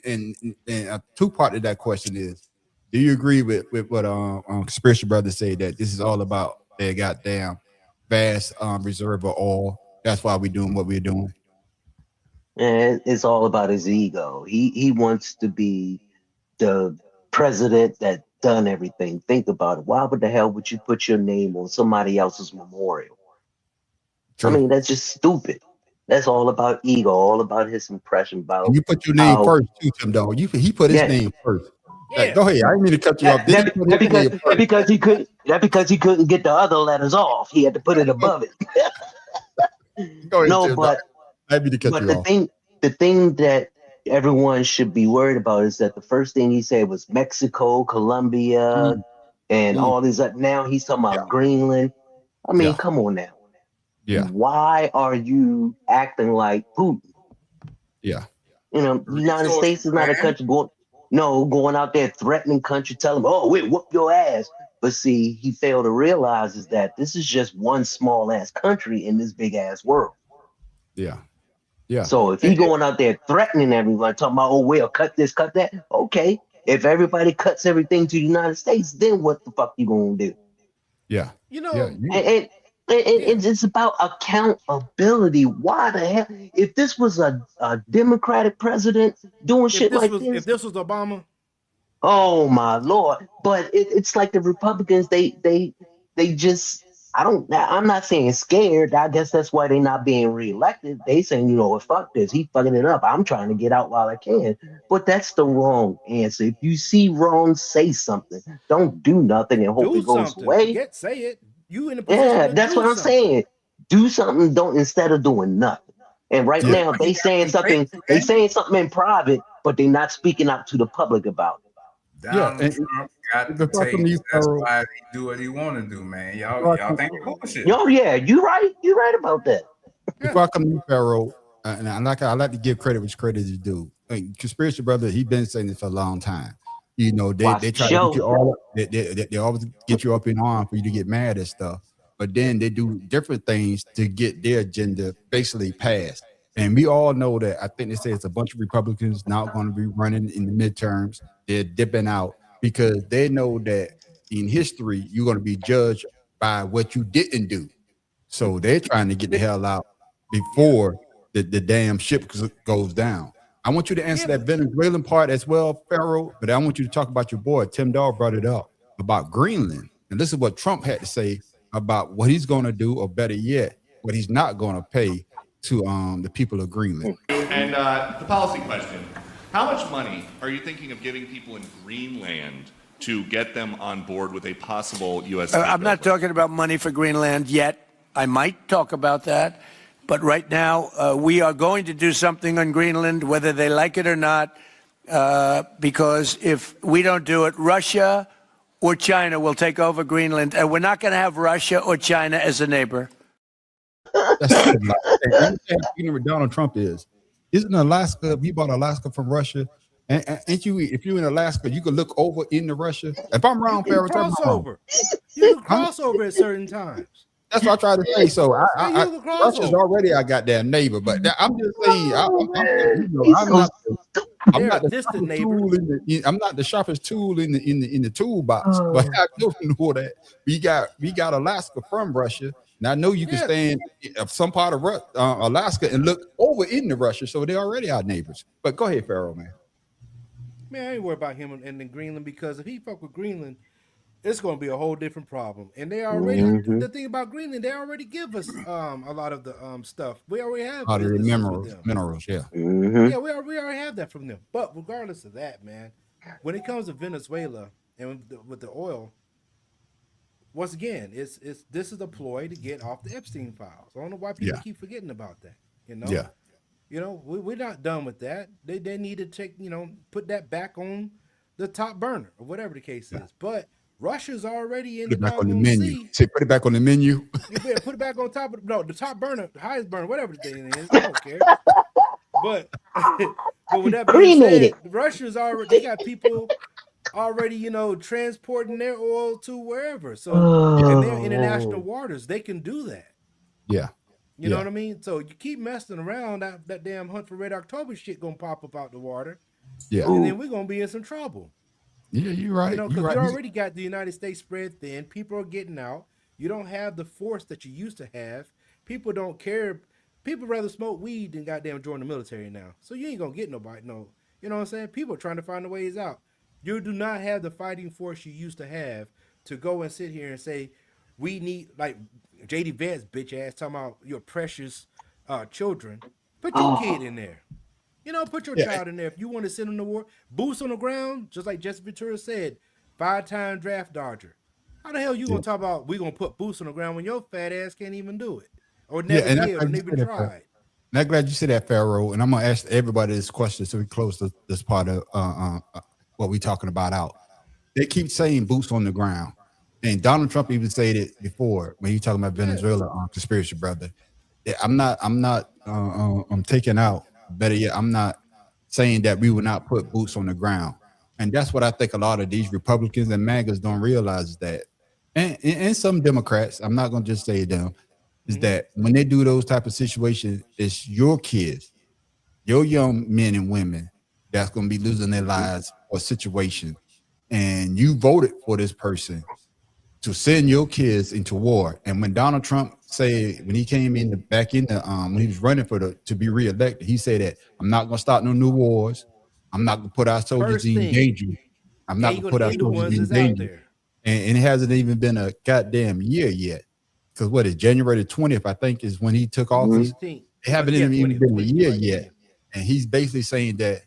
a two-part of that question is, do you agree with what Conspiracy Brothers say that this is all about their goddamn vast reserve of oil? That's why we're doing what we're doing. And it's all about his ego. He wants to be the president that done everything. Think about it. Why would the hell would you put your name on somebody else's memorial? True. I mean, that's just stupid. That's all about ego, all about his impression. About and you put your name first too, Tim Dog. He put his name first. Yeah. Go ahead. I didn't mean to cut you off. Because he couldn't get the other letters off. He had to put it above it. Go ahead, no, Tim but the thing that everyone should be worried about is that the first thing he said was Mexico, Colombia, and all these. Now he's talking about Greenland. I mean, come on now. Yeah. Why are you acting like Putin? Yeah. You know, the United States is not a country going out there threatening country, telling them, "Oh, wait, whoop your ass." But see, he failed to realize is that this is just one small ass country in this big ass world. Yeah. Yeah. So if he going out there threatening everyone, talking about, "Oh, well, cut this, cut that," okay. If everybody cuts everything to the United States, then what the fuck you gonna do? Yeah. You know, it's about accountability. Why the hell? If this was a Democratic president doing shit like this, if this was Obama, oh my Lord! But it's like the Republicans. They just. I'm not saying scared. I guess that's why they're not being reelected. They saying, fuck this. He fucking it up. I'm trying to get out while I can. But that's the wrong answer. If you see wrong, say something. Don't do nothing and hope it goes away. Say it. You in the position that's what I'm saying. Do something. Don't instead of doing nothing. And right now they saying something. They saying something in private, but they're not speaking out to the public about it. Donald Trump got the taste. That's why he do what he want to do, man. Y'all think bullshit. Oh yeah, you right. You're right about that. Before I come to you, Pharaoh, and I like to give credit which credit is due. Conspiracy Brother, he's been saying this for a long time. They try to get you all. They always get you up in arms for you to get mad at stuff, but then they do different things to get their agenda basically passed. And we all know that. I think they say it's a bunch of Republicans not going to be running in the midterms. They're dipping out because they know that in history, you're going to be judged by what you didn't do. So they're trying to get the hell out before the damn ship goes down. I want you to answer that Venezuelan part as well, Pharaoh, but I want you to talk about your boy. Tim Dawg brought it up about Greenland. And this is what Trump had to say about what he's going to do, or better yet, what he's not going to pay to the people of Greenland. And the policy question. How much money are you thinking of giving people in Greenland to get them on board with a possible U.S. I'm not talking about money for Greenland yet. I might talk about that. But right now, we are going to do something on Greenland, whether they like it or not, because if we don't do it, Russia or China will take over Greenland, and we're not going to have Russia or China as a neighbor. That's what Donald Trump is. Isn't Alaska? We bought Alaska from Russia, and if you're in Alaska, you can look over into Russia. If I'm wrong, Pharaoh, cross over. You can cross over at certain times. That's what I try to say. So Russia's already our goddamn neighbor, but I'm just saying, I'm not the sharpest tool in the toolbox, but I do know that we got Alaska from Russia. Now I know you can stand some part of Alaska and look over into Russia, so they're already our neighbors. But go ahead, Pharaoh, man. Man, I ain't worried about him and Greenland, because if he fuck with Greenland, it's going to be a whole different problem. And they already the thing about Greenland, they already give us a lot of the stuff. We already have Out of the businesses with them. minerals, yeah. Yeah, we already have that from them. But regardless of that, man, when it comes to Venezuela and with the oil, once again, it's this is a ploy to get off the Epstein files. I don't know why people keep forgetting about that. You know, Yeah. you know, we're not done with that. They need to take, put that back on the top burner or whatever the case is. But Russia's already in Put the it back on the doggone menu. sea. Say, put it back on the menu. You better put it back on top of the top burner, the highest burner, whatever the thing is. I don't care. But but with that being said, Russia's already they got people already, transporting their oil to wherever. So in their international waters, they can do that. Yeah. You know what I mean? So you keep messing around, that damn Hunt for Red October shit gonna pop up out the water. Yeah. And then we're gonna be in some trouble. Yeah, you're right. Because you're right. you already got the United States spread thin. People are getting out. You don't have the force that you used to have. People don't care. People rather smoke weed than goddamn join the military now. So you ain't gonna get nobody. No, you know what I'm saying? People are trying to find the ways out. You do not have the fighting force you used to have to go and sit here and say we need, like JD Vance bitch ass talking about your precious children. Put your kid in there. Put your child in there. If you want to send them to war, boots on the ground, just like Jesse Ventura said, 5-time draft dodger. How the hell you gonna talk about we gonna put boots on the ground when your fat ass can't even do it, or never did, or never tried? And I'm glad you said that, Pharaoh. And I'm gonna ask everybody this question so we close this part of what we talking about out. They keep saying boots on the ground, and Donald Trump even said it before when he talking about Venezuela conspiracy brother. I'm taking out. Better yet, I'm not saying that we will not put boots on the ground. And that's what I think a lot of these Republicans and MAGAs don't realize, is that, and some Democrats, I'm not going to just say them, is that when they do those type of situations, it's your kids, your young men and women that's going to be losing their lives for a situation. And you voted for this person to send your kids into war. And when Donald Trump said, when he came in when he was running to be reelected, he said that I'm not going to start no new wars. I'm not going to put our soldiers in danger. I'm not going to put our soldiers in danger. And it hasn't even been a goddamn year yet. Because what is January 20th, I think, is when he took office. It haven't even been a year yet. And he's basically saying that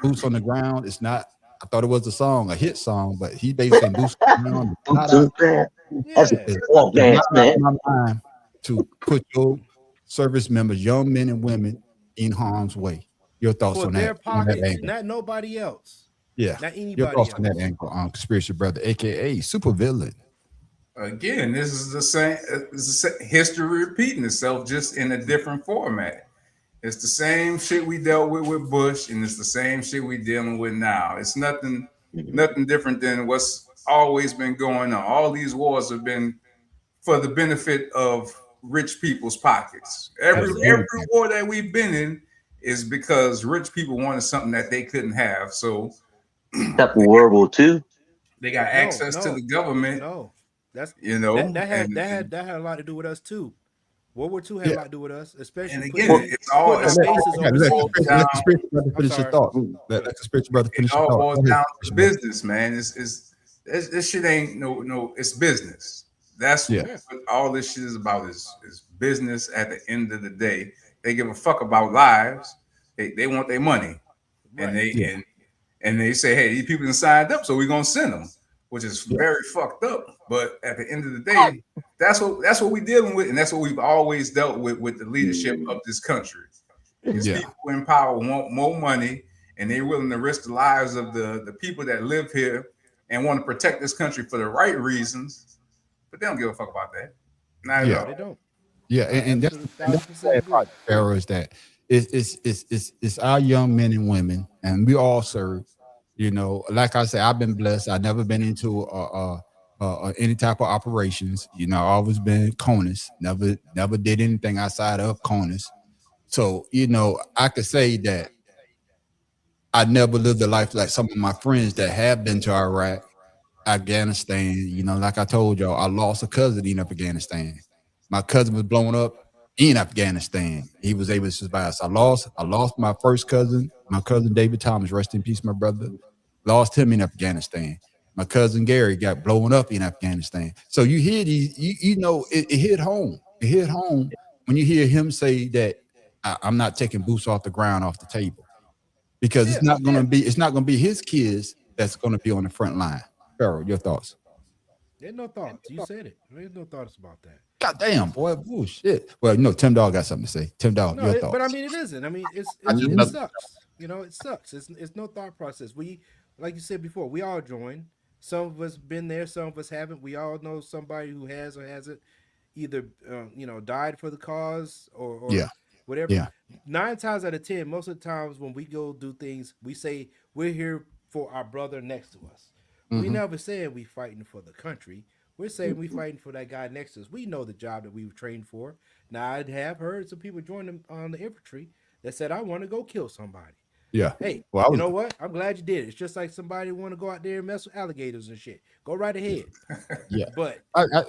boots on the ground is not, I thought it was a hit song, but he basically saying boots on the ground. It's not my mind to put your service members, young men and women, in harm's way. Your thoughts on their that? Pockets, not nobody else. Yeah. Not anybody Your thoughts else. on that angle, conspiracy brother, aka super villain. Again, this is the same. It's the history repeating itself, just in a different format. It's the same shit we dealt with Bush, and it's the same shit we dealing with now. It's nothing different than what's always been going on. All these wars have been for the benefit of rich people's pockets. Every war that we've been in is because rich people wanted something that they couldn't have. So, except for World War II, they got access to the government. No, that's that had a lot to do with us too. World War II had a lot to do with us, especially. And again, it's all let the conspiracy brother finish his thought. Let the conspiracy brother finish his thought. It all boils down to business, man. This shit ain't no. It's business. That's what all this shit is about. Is business. At the end of the day, they give a fuck about lives. They want their money, and they say, hey, these people signed up, so we're gonna send them, which is very fucked up. But at the end of the day, that's what we're dealing with, and that's what we've always dealt with the leadership of this country. Is people in power want more money, and they're willing to risk the lives of the people that live here and want to protect this country for the right reasons, but they don't give a fuck about that. Not at all. They don't. Yeah, and that's the sad part, Pharaoh, is that it's our young men and women, and we all serve. Like I said, I've been blessed. I've never been into any type of operations. I've always been CONUS. Never did anything outside of CONUS. So, I could say that I never lived a life like some of my friends that have been to Iraq, Afghanistan. Like I told y'all, I lost a cousin in Afghanistan. My cousin was blown up in Afghanistan. He was able to survive. So I lost my first cousin, my cousin David Thomas, rest in peace, my brother. Lost him in Afghanistan. My cousin Gary got blown up in Afghanistan. So you hear these, it hit home. It hit home when you hear him say that I'm not taking boots off the ground, off the table, because it's not going to be his kids that's going to be on the front line. Pharaoh, your thoughts? There's no thoughts. You said it. There's no thoughts about that. God damn, boy, bullshit. Well, Tim Dog got something to say. Tim Dog, your thoughts? But I mean, it isn't. I mean, it sucks. It sucks. It's no thought process. We, like you said before, we all join. Some of us been there. Some of us haven't. We all know somebody who has or hasn't either, died for the cause or whatever. Yeah. 9 times out of 10, most of the times when we go do things, we say we're here for our brother next to us. We never said we fighting for the country. We're saying we fighting for that guy next to us. We know the job that we were trained for. Now, I have heard some people join them on the infantry that said, I want to go kill somebody. Yeah. Hey, you know what? I'm glad you did it. It's just like somebody want to go out there and mess with alligators and shit. Go right ahead. Yeah. But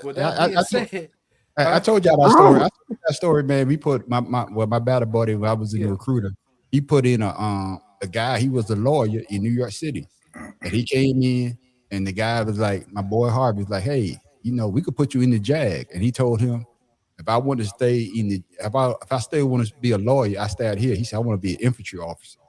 with that being said, I told y'all that story. I told that story, man. We put my battle buddy when I was in the recruiter. He put in a guy. He was a lawyer in New York City, and he came in, and the guy was like, my boy Harvey was like, hey, we could put you in the JAG, and he told him, if I want to stay if I still want to be a lawyer, I stay out here. He said, I want to be an infantry officer.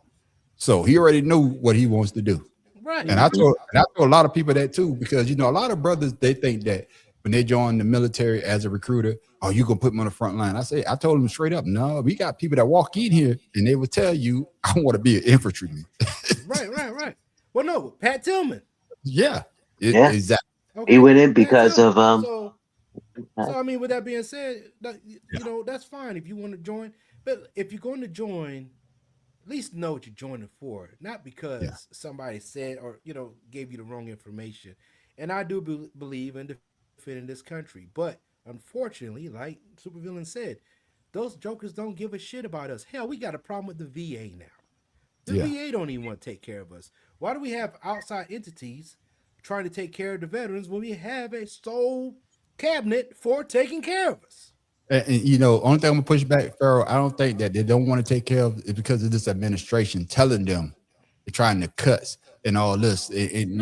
So he already knew what he wants to do. Right. And I told a lot of people that too, because a lot of brothers, they think that when they join the military as a recruiter, oh, you gonna put them on the front line. I told them straight up, no, we got people that walk in here and they will tell you, I want to be an infantryman. Right. Well, no, Pat Tillman. Yeah. Exactly. Okay. He went in because of So I mean, with that being said, that's fine if you want to join. But if you're going to join, at least know what you're joining for, not because somebody said or gave you the wrong information. And I do believe in defending this country, but unfortunately, like Supervillain said, those jokers don't give a shit about us. Hell, we got a problem with the VA now. The VA don't even want to take care of us. Why do we have outside entities trying to take care of the veterans when we have a sole cabinet for taking care of us? And only thing I'm gonna push back, Pharaoh, I don't think that they don't want to take care of it because of this administration telling them they're trying to cut and all this. I think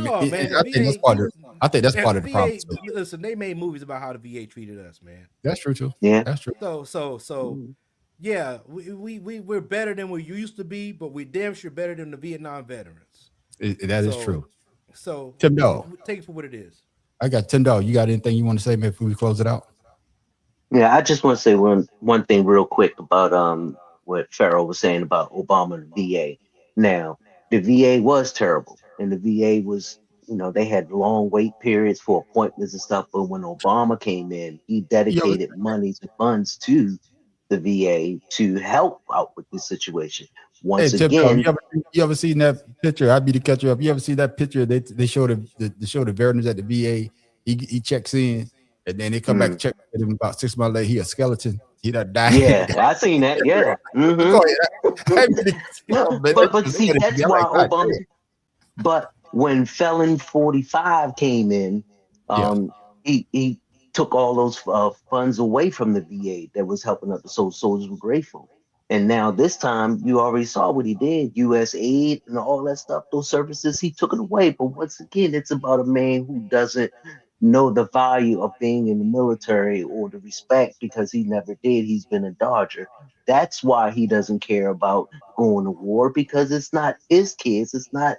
that's part of the problem. Listen, they made movies about how the VA treated us, man. That's true too. Yeah, that's true. So yeah, we're better than we used to be, but we're damn sure better than the Vietnam veterans. That is true. So Tim Dog, take it for what it is. I got Tim Dog. You got anything you want to say before we close it out? Yeah, I just want to say one thing real quick about what Pharaoh was saying about Obama and the VA. Now, the VA was terrible, and the VA was, they had long wait periods for appointments and stuff. But when Obama came in, he dedicated money to funds to the VA to help out with this situation. Once again, you ever seen that picture? I'd be to catch you up. You ever see that picture? They show the veterans at the VA. He checks in. And then they come back and check him about 6 months later. He a skeleton. He done died. Yeah, I seen that. Yeah. But see, that's why Obama. But when Felon 45 came in, he took all those funds away from the VA that was helping up the soldiers were grateful. And now this time, you already saw what he did. U.S. aid and all that stuff, those services, he took it away. But once again, it's about a man who doesn't know the value of being in the military or the respect because he never did. He's been a dodger. That's why he doesn't care about going to war, because it's not his kids. It's not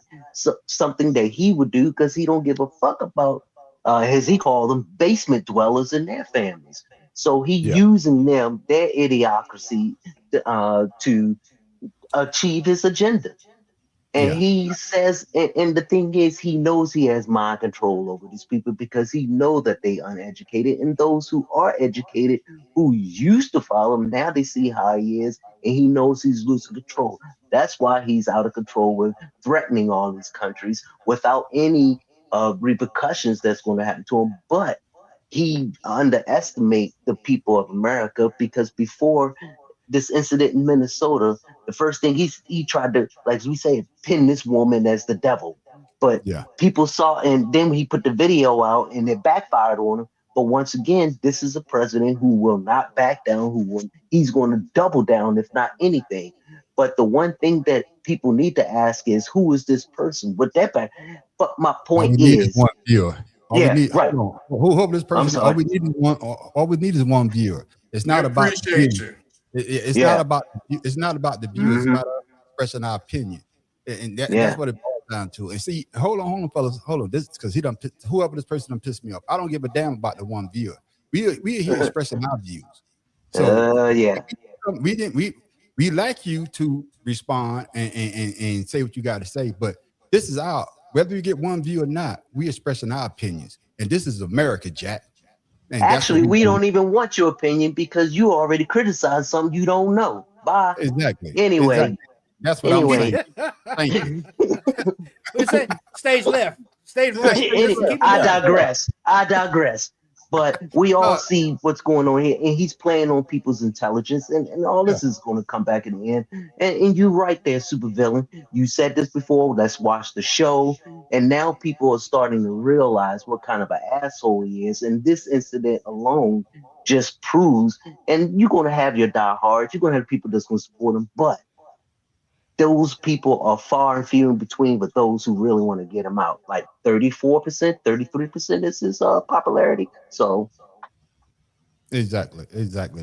something that he would do because he don't give a fuck about, as he called them, basement dwellers and their families. So he using them, their idiocracy, to achieve his agenda. And he says, and the thing is, he knows he has mind control over these people because he know that they uneducated, and those who are educated, who used to follow him, now they see how he is, and he knows he's losing control. That's why he's out of control with threatening all these countries without any repercussions that's going to happen to him. But he underestimates the people of America, because before this incident in Minnesota, the first thing he tried to, like we say, pin this woman as the devil. But people saw, and then he put the video out and it backfired on him. But once again, this is a president who will not back down, he's going to double down, if not anything. But the one thing that people need to ask is, who is this person with that back? But my All we point need is is, one viewer. All we yeah, need, right. hold on. Who this I'm person? All sorry. we need is one. All we need is one viewer. It's We not about the appreciate view. you. It's not Yeah. about. It's not about the view. It's hmm about us expressing our opinion, and that's Yeah. what it boils down to. And see, hold on, fellas, hold on. This because he done whoever this person done pissed me off. I don't give a damn about the one viewer. We are here expressing our views. So Yeah. we didn't we like you to respond and say what you got to say, but this is our whether you get one view or not, we expressing our opinions, and this is America, Jack, and that's what Actually, we we do. don't even want your opinion because you already criticized something you don't know. Bye. Exactly. Anyway. That's what I'm saying. Thank you. We say stage left, stage right. Just keep it I going. digress. But we all see what's going on here, and he's playing on people's intelligence, and all this is going to come back in the end. And you're right there, supervillain. You said this before. Let's watch the show. And now people are starting to realize what kind of an asshole he is. And this incident alone just proves. And you're going to have your diehards. You're going to have people that's going to support him, but those people are far and few in between, but those who really want to get him out, like 34%, 33% is his popularity. So exactly,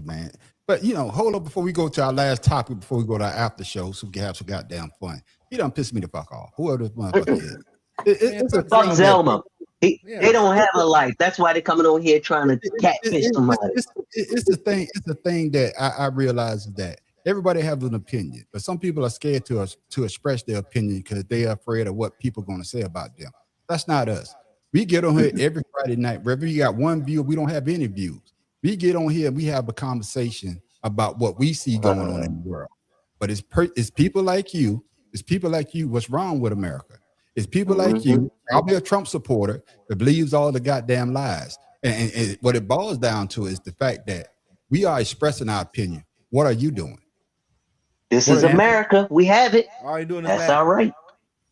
man. But hold up before we go to our last topic, before we go to our after show, so we can have some goddamn fun. He done pissed me the fuck off. Whoever this motherfucker is. It's a fuck thing Zelma. They don't have a life. That's why they're coming on here trying to catfish somebody. It's the thing. It's the thing that I realize is that everybody has an opinion, but some people are scared to express their opinion because they are afraid of what people are going to say about them. That's not us. We get on here every Friday night. Wherever you got one view, we don't have any views. We get on here, we have a conversation about what we see going on in the world. But it's people like you. It's people like you. What's wrong with America? It's people like you, probably a Trump supporter that believes all the goddamn lies. And what it boils down to is the fact that we are expressing our opinion. What are you doing? This is America. We have it. All you doing is that's all right.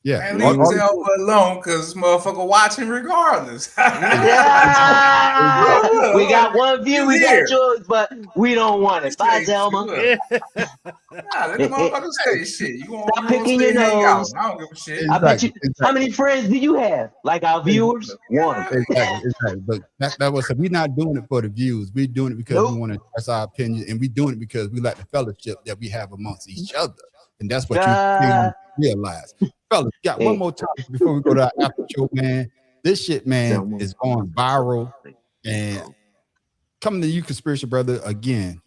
Yeah. And leave Zelma alone because motherfucker watching regardless. We got one view, we got yours, but we don't want it. Bye, Zelma. Let the motherfucker say shit. You want Stop picking your nose. I don't give a shit. I bet you. How many friends do you have? Like our viewers? One. Exactly. But that was we're not doing it for the views. We're doing it because we want to express our opinion, and we're doing it because we like the fellowship that we have amongst each other, and that's what you realize. Fellas, got one more topic before we go to our after show, man. This shit, man, is going viral, and coming to you, conspiracy brother, again.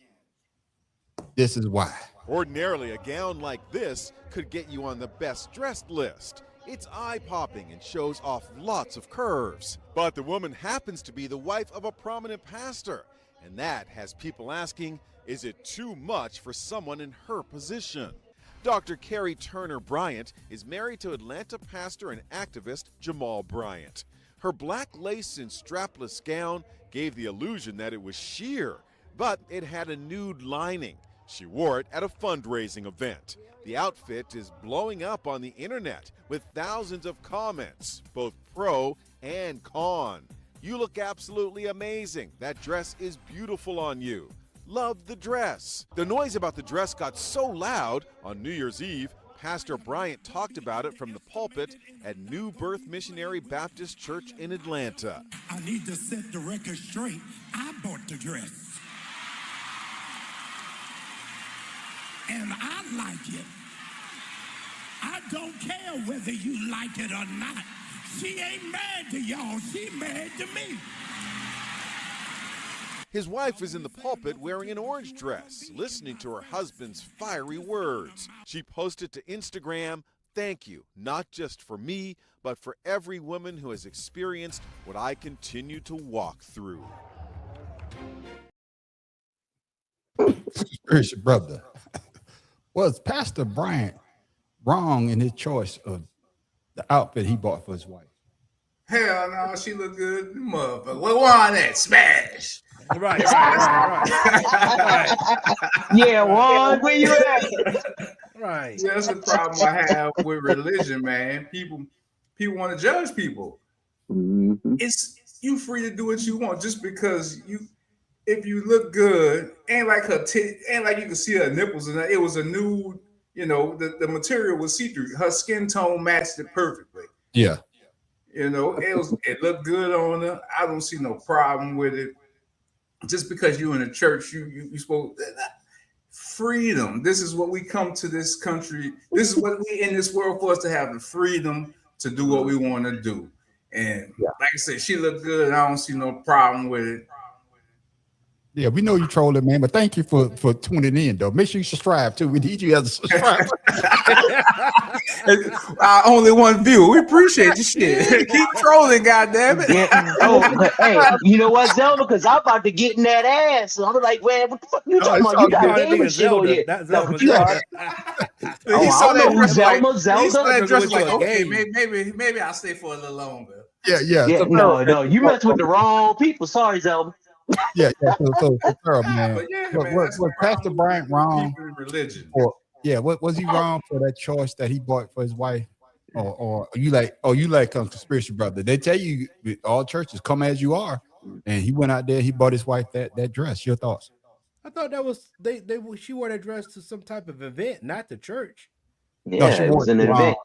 This is why. Ordinarily, a gown like this could get you on the best dressed list. It's eye-popping and shows off lots of curves. But the woman happens to be the wife of a prominent pastor, and that has people asking, is it too much for someone in her position? Dr. Carrie Turner Bryant is married to Atlanta pastor and activist Jamal Bryant. Her black lace and strapless gown gave the illusion that it was sheer, but it had a nude lining. She wore it at a fundraising event. The outfit is blowing up on the internet with thousands of comments, both pro and con. You look absolutely amazing. That dress is beautiful on you. Love the dress. The noise about the dress got so loud on New Year's Eve, Pastor Bryant talked about it from the pulpit at New Birth Missionary Baptist Church in Atlanta. I need to set the record straight. I bought the dress. And I like it. I don't care whether you like it or not. She ain't mad to y'all. She mad to me. His wife is in the pulpit wearing an orange dress, listening to her husband's fiery words. She posted to Instagram, "Thank you, not just for me, but for every woman who has experienced what I continue to walk through." Conspiracy brother. Was Pastor Bryant wrong in his choice of the outfit he bought for his wife? Hell no, she look good. Motherfucker. What on that? Smash. Right. Yeah, Juan, where you at? Right. Yeah, that's the problem I have with religion, man. People want to judge people. It's you free to do what you want just because if you look good, ain't like her ain't like you can see her nipples and it was a nude you know, the material was see-through. Her skin tone matched it perfectly. Yeah. You know, it looked good on her. I don't see no problem with it. Just because you're in a church, you supposed freedom. This is what we come to this country. This is what we in this world for us to have the freedom to do what we want to do. And like I said, she looked good. I don't see no problem with it. Yeah, we know you trolling, man, but thank you for tuning in, though. Make sure you subscribe too. We need you as a subscriber. Only one view. We appreciate your shit. Keep trolling, goddammit. Yeah. Oh, hey, you know what, Zelda? Because I'm about to get in that ass. So I'm like, man, what the fuck you talking about? You got gamer shit on you. Not No, Zelda. but you are. He saw that dress Zelda. He saw that dress like, okay, game. maybe I'll stay for a little longer. Yeah. Yeah, no, you messed with the wrong people. Sorry, Zelda. Yeah. So Carl, man. But yeah, what, man, what, that's was the Pastor problem Bryant with wrong? people in religion. What was he wrong for that choice that he bought for his wife? Or you like conspiracy brother? They tell you all churches come as you are, and he went out there, he bought his wife that dress. Your thoughts? I thought that was she wore that dress to some type of event, not the church. Yeah, no, it was an event.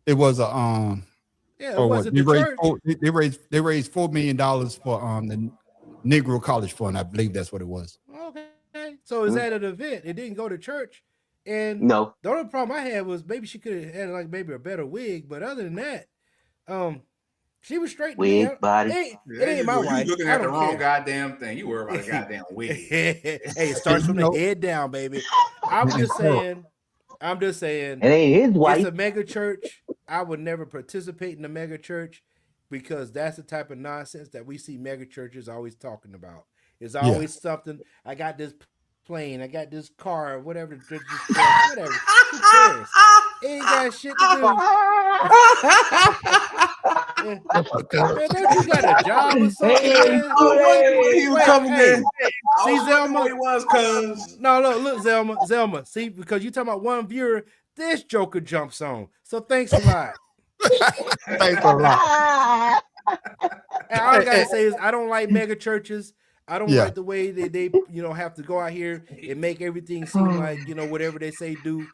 It was a Yeah, it wasn't the church. They raised $4 million for the Negro College Fund. I believe that's what it was. Okay, so is that an event? It didn't go to church. And no, the only problem I had was maybe she could have had like maybe a better wig, but other than that, she was straight. Wig body. It ain't my wife. You looking at the wrong goddamn thing. You worry about a goddamn wig. Hey, it starts from the head down, baby. I'm just saying. It ain't his wife. It's a mega church. I would never participate in a mega church because that's the type of nonsense that we see mega churches always talking about. It's always something. I got this plane. I got this car. Whatever. Whatever. Who cares? It ain't got shit to do. Man, don't you got a job or something? See, Zelma? He was, cuz. No, look, Zelma. See, because you talking about one viewer, this Joker jumps on. So thanks a lot. Thanks a lot. And all I gotta say is I don't like mega churches. I don't like the way they have to go out here and make everything seem like whatever they say do,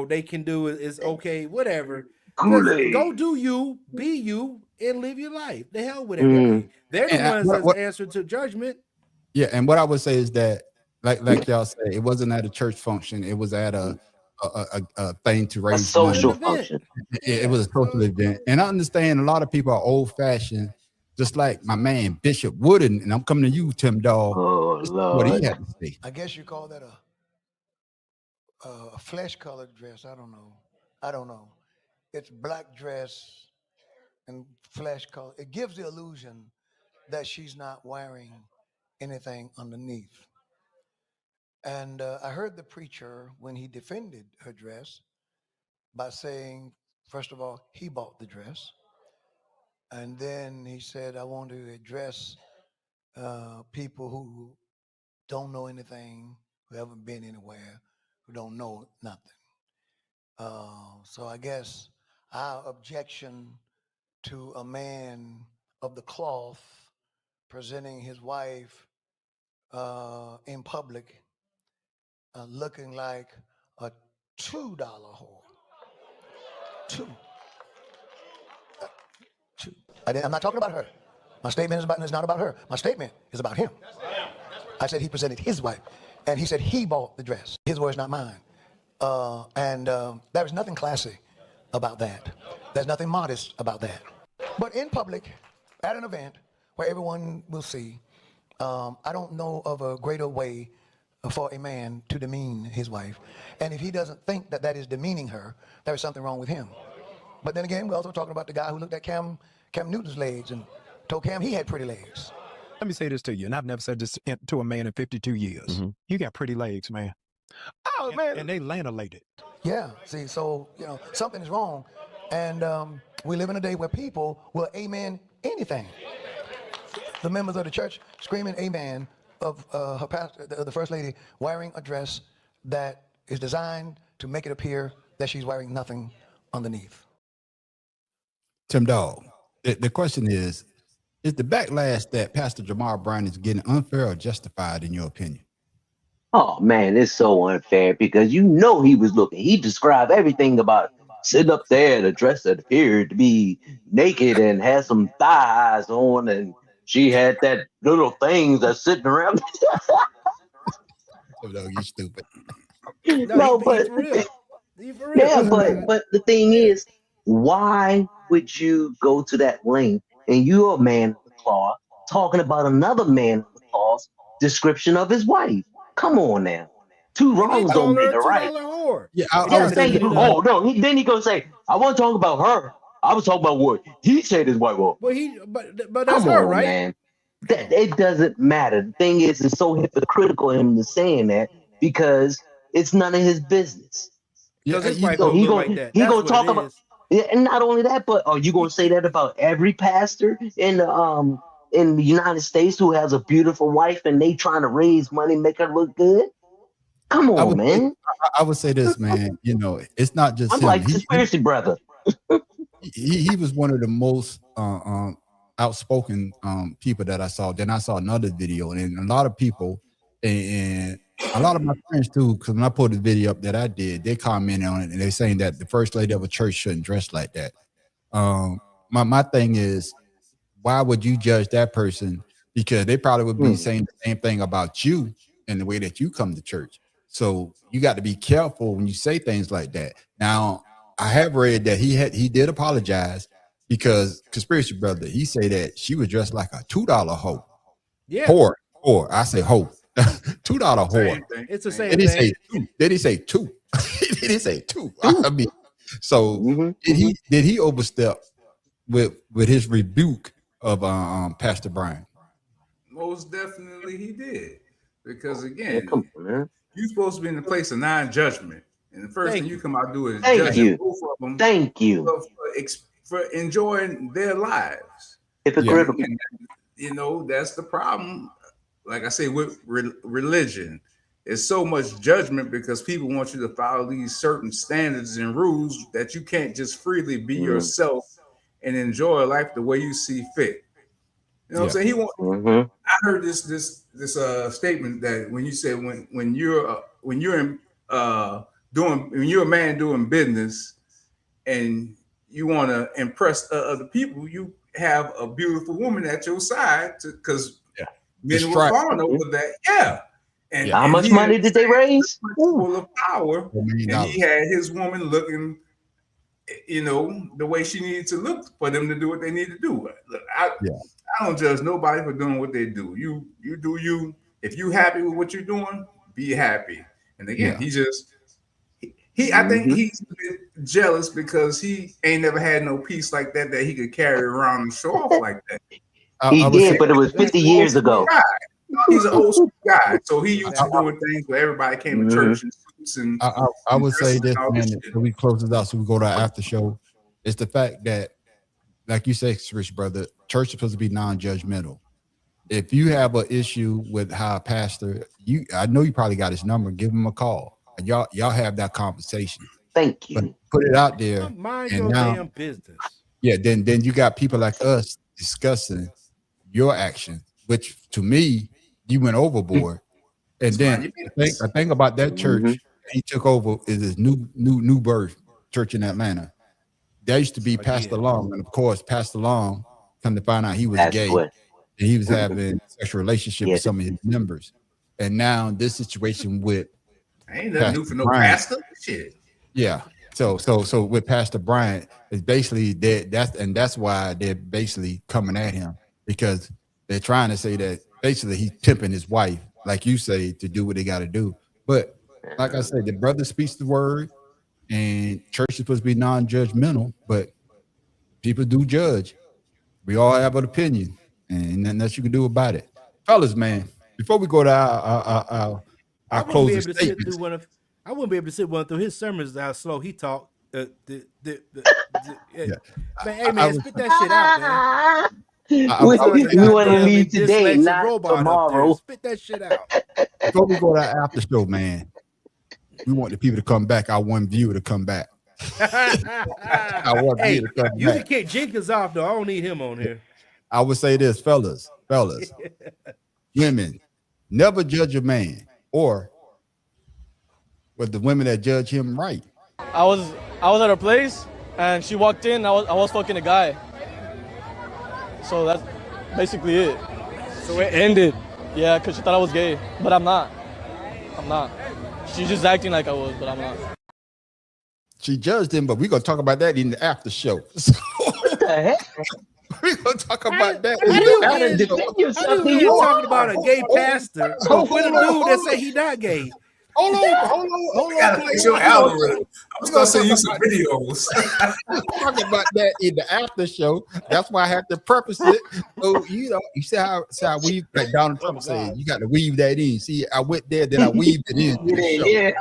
they can do is okay, whatever. Go do you, be you, and live your life. The hell with everything. They're the ones that's answer to judgment. Yeah, and what I would say is that, like y'all say, it wasn't at a church function. It was at a thing to raise a social money. function. It was a social event, and I understand a lot of people are old fashioned, just like my man Bishop Wooden. And I'm coming to you, Tim Dog. Oh Lord, what he had to say. I guess you call that a flesh colored dress. I don't know. It's black dress and flesh color. It gives the illusion that she's not wearing anything underneath. And I heard the preacher when he defended her dress by saying, first of all, he bought the dress. And then he said, I want to address people who don't know anything, who haven't been anywhere, who don't know nothing. So I guess our objection to a man of the cloth presenting his wife in public looking like a $2 whore. Two. I'm not talking about her. My statement is not about her. My statement is about him. I said he presented his wife, and he said he bought the dress. His words, not mine. There is nothing classy about that. There's nothing modest about that. But in public, at an event where everyone will see, I don't know of a greater way for a man to demean his wife. And if he doesn't think that that is demeaning her, there is something wrong with him. But then again, we're also talking about the guy who looked at Cam Newton's legs and told Cam he had pretty legs. Let me say this to you, and I've never said this to a man in 52 years. Mm-hmm. You got pretty legs, man. Oh, man. And they lanolated. Yeah, see, so, something is wrong. And we live in a day where people will amen anything. The members of the church screaming amen of her pastor, the first lady, wearing a dress that is designed to make it appear that she's wearing nothing underneath. Tim Dog, the question is the backlash that Pastor Jamar Brown is getting unfair or justified in your opinion? Oh man, it's so unfair because you know he was looking. He described everything about sitting up there in a dress that appeared to be naked and had some thigh highs on, and she had that little things that's sitting around. Oh, no, you stupid. No, No, he but for real. He for real. yeah, 'Cause I but mean, the thing yeah. is, why would you go to that length and you're a man of the cloth talking about another man of the cloth's description of his wife? Come on now. Two And then wrongs don't call her make a a right. $2 whore. Yeah, And I then Yeah, would say thank this. you. bringing it up. Oh no, then he gonna say, I wasn't talking about her. I was talking about what he said his wife was. But that's Come her, on, right? man. That it doesn't matter. The thing is, it's so hypocritical of him to saying that because it's none of his business. Yeah, Because his you wife So don't look like that. he That's gonna what it talk about, is. yeah, and not only that, but are you gonna say that about every pastor in the United States who has a beautiful wife and they trying to raise money, make her look good? Come I on, would say, man. I would say this, man. You know, it's not just I'm him. like conspiracy brother. He was one of the most outspoken people that I saw. Then I saw another video, and a lot of people and a lot of my friends too, because when I put the video up that I did, they commented on it and they're saying that the first lady of a church shouldn't dress like that. My thing is, why would you judge that person? Because they probably would be saying the same thing about you and the way that you come to church. So you got to be careful when you say things like that. Now, I have read that he did apologize because conspiracy brother, he said that she was dressed like a $2 hoe. Yeah. Whore. I say hoe. $2 whore. It's the same Did he say thing. two? Did he say two? Did he say two? I mean, so did he overstep with his rebuke of Pastor Brian? Most definitely he did. Because Yeah, again, come on, man. you're supposed to be in the place of non-judgment. And the first thing you come out and do is Thank judge you. both of them Thank you. for enjoying their lives. Hypocritical. And, you know, that's the problem. Like I say, with religion, it's so much judgment because people want you to follow these certain standards and rules that you can't just freely be yourself and enjoy life the way you see fit. You know what I'm saying? I heard this statement that when you say when you're a man doing business and you want to impress other people, you have a beautiful woman at your side because men were falling over that. Yeah. And How much money did they raise? Full of power, and he had his woman looking, you know, the way she needed to look for them to do what they need to do. Look, I don't judge nobody for doing what they do. You do you. If you happy with what you're doing, be happy. And again, I think he's a bit jealous because he ain't never had no piece like that he could carry around and show off like that. He did, but it was 50 years ago. He's an old school guy, so he used to doing things where everybody came to church in suits and. I would say this, man, shit. before we close this out, so we go to our after show. It's the fact that, like you say, Rich brother, church is supposed to be non-judgmental. If you have an issue with how a pastor, I know you probably got his number. Give him a call. And y'all have that conversation. Thank you. But put it out there. Mind and your now, damn business. Yeah, then you got people like us discussing your action, which to me, you went overboard. And then the thing about that church he took over is his new birth church in Atlanta. There used to be Pastor Long, and of course, Pastor Long, come to find out he was gay. And he was having sexual relationship with some of his members. And now this situation with ain't nothing new for no pastor. Shit. Yeah. So with Pastor Bryant, it's basically that's why they're basically coming at him, because they're trying to say that basically he's pimping his wife, like you say, to do what they got to do. But like I said, the brother speaks the word, and church is supposed to be non-judgmental, but people do judge. We all have an opinion, and nothing else you can do about it. Fellas, man, before we go to our closing statements. I wouldn't be able to sit one through his sermons. How slow he talked. Man, hey man, spit that shit out, man. We want to leave today, not tomorrow. Spit that shit out. Before we go to our after show, man, we want the people to come back. I want viewer to come back. Hey, you can kick Jenkins off though. I don't need him on here. I would say this, fellas, women, never judge a man or With the women that judge him right. I was at her place and she walked in. I was fucking a guy. So that's basically it. So it ended. Yeah, because she thought I was gay, but I'm not. She's just acting like I was, but I'm not. She judged him, but we're gonna talk about that in the after show. What the heck? We're gonna talk about that. You talking about a gay pastor with a dude that say he not gay? Hold on. You gotta fix your algorithm. I'm gonna send you some videos. Talking about that in the after show. That's why I have to preface it. So you see how we, like Donald Trump said, you got to weave that in. See, I went there, then I weaved it in. The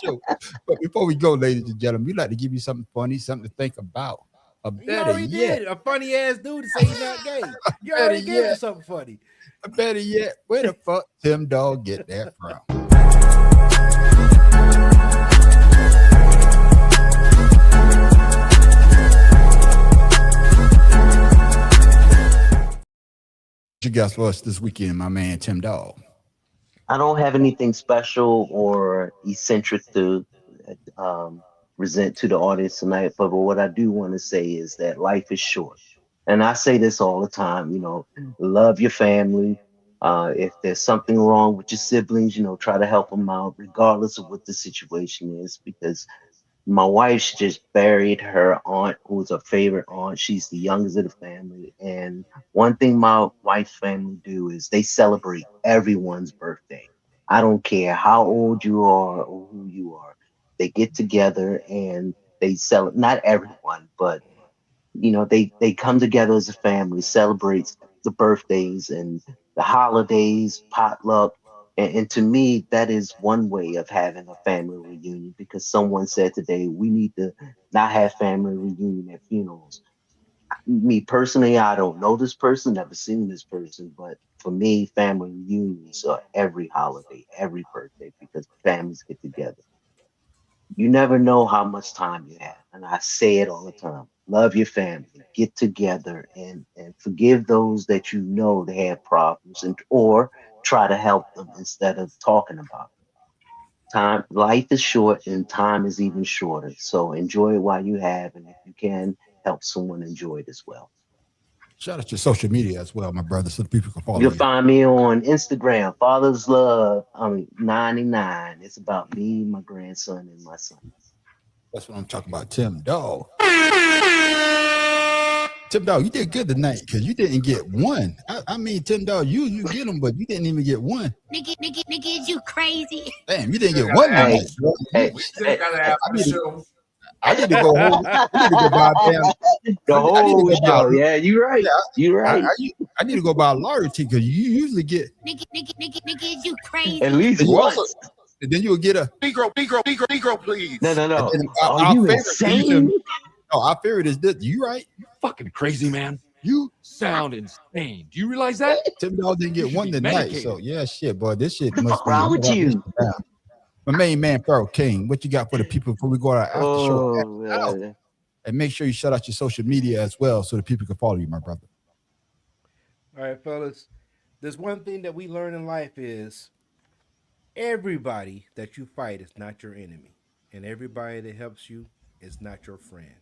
show. But before we go, ladies and gentlemen, we'd like to give you something funny, something to think about. You already did. A funny ass dude to say he's not gay. You already gave us something funny. Better yet, where the fuck Tim Dog get that from? What you got for us this weekend, my man Tim Dog? I don't have anything special or eccentric to present to the audience tonight, but what I do want to say is that life is short. And I say this all the time, love your family. If there's something wrong with your siblings, try to help them out, regardless of what the situation is, because my wife just buried her aunt, who was her favorite aunt. She's the youngest of the family. And one thing my wife's family do is they celebrate everyone's birthday. I don't care how old you are or who you are. They get together and they celebrate, not everyone, but they come together as a family, celebrate the birthdays and the holidays, potluck. And to me, that is one way of having a family reunion, because someone said today, we need to not have family reunion at funerals. Me personally, I don't know this person, never seen this person, but for me, family reunions are every holiday, every birthday, because families get together. You never know how much time you have. And I say it all the time. Love your family, get together and forgive those that they have problems, or try to help them instead of talking about it. Life is short and time is even shorter. So enjoy it while you have, and if you can, help someone enjoy it as well. Shout out your social media as well, my brother, so people can follow You you. can find me on Instagram, Father's Love 99. It's about me, my grandson, and my son. That's what I'm talking about, Tim Dog. Tim Dog, you did good tonight because you didn't get one. I mean, Tim Dog, you get them, but you didn't even get one. Nigga, is you crazy? Damn, you didn't get one tonight. I need to go home. I need to go buy the whole show. Yeah, you're right. You're right. I need to go buy a loyalty because you usually get nigga, is you crazy? At least once. And then you'll get a Negro, please. No. Are you insane? No, our favorite is this. You right? You fucking crazy, man. You sound insane. Do you realize that? Tim Dog didn't get one tonight. So yeah, shit, boy. This shit must be wrong with you. My main man, Pharaoh King, what you got for the people before we go to our after show? And make sure you shout out your social media as well so that people can follow you, my brother. All right, fellas. There's one thing that we learn in life is everybody that you fight is not your enemy. And everybody that helps you is not your friend.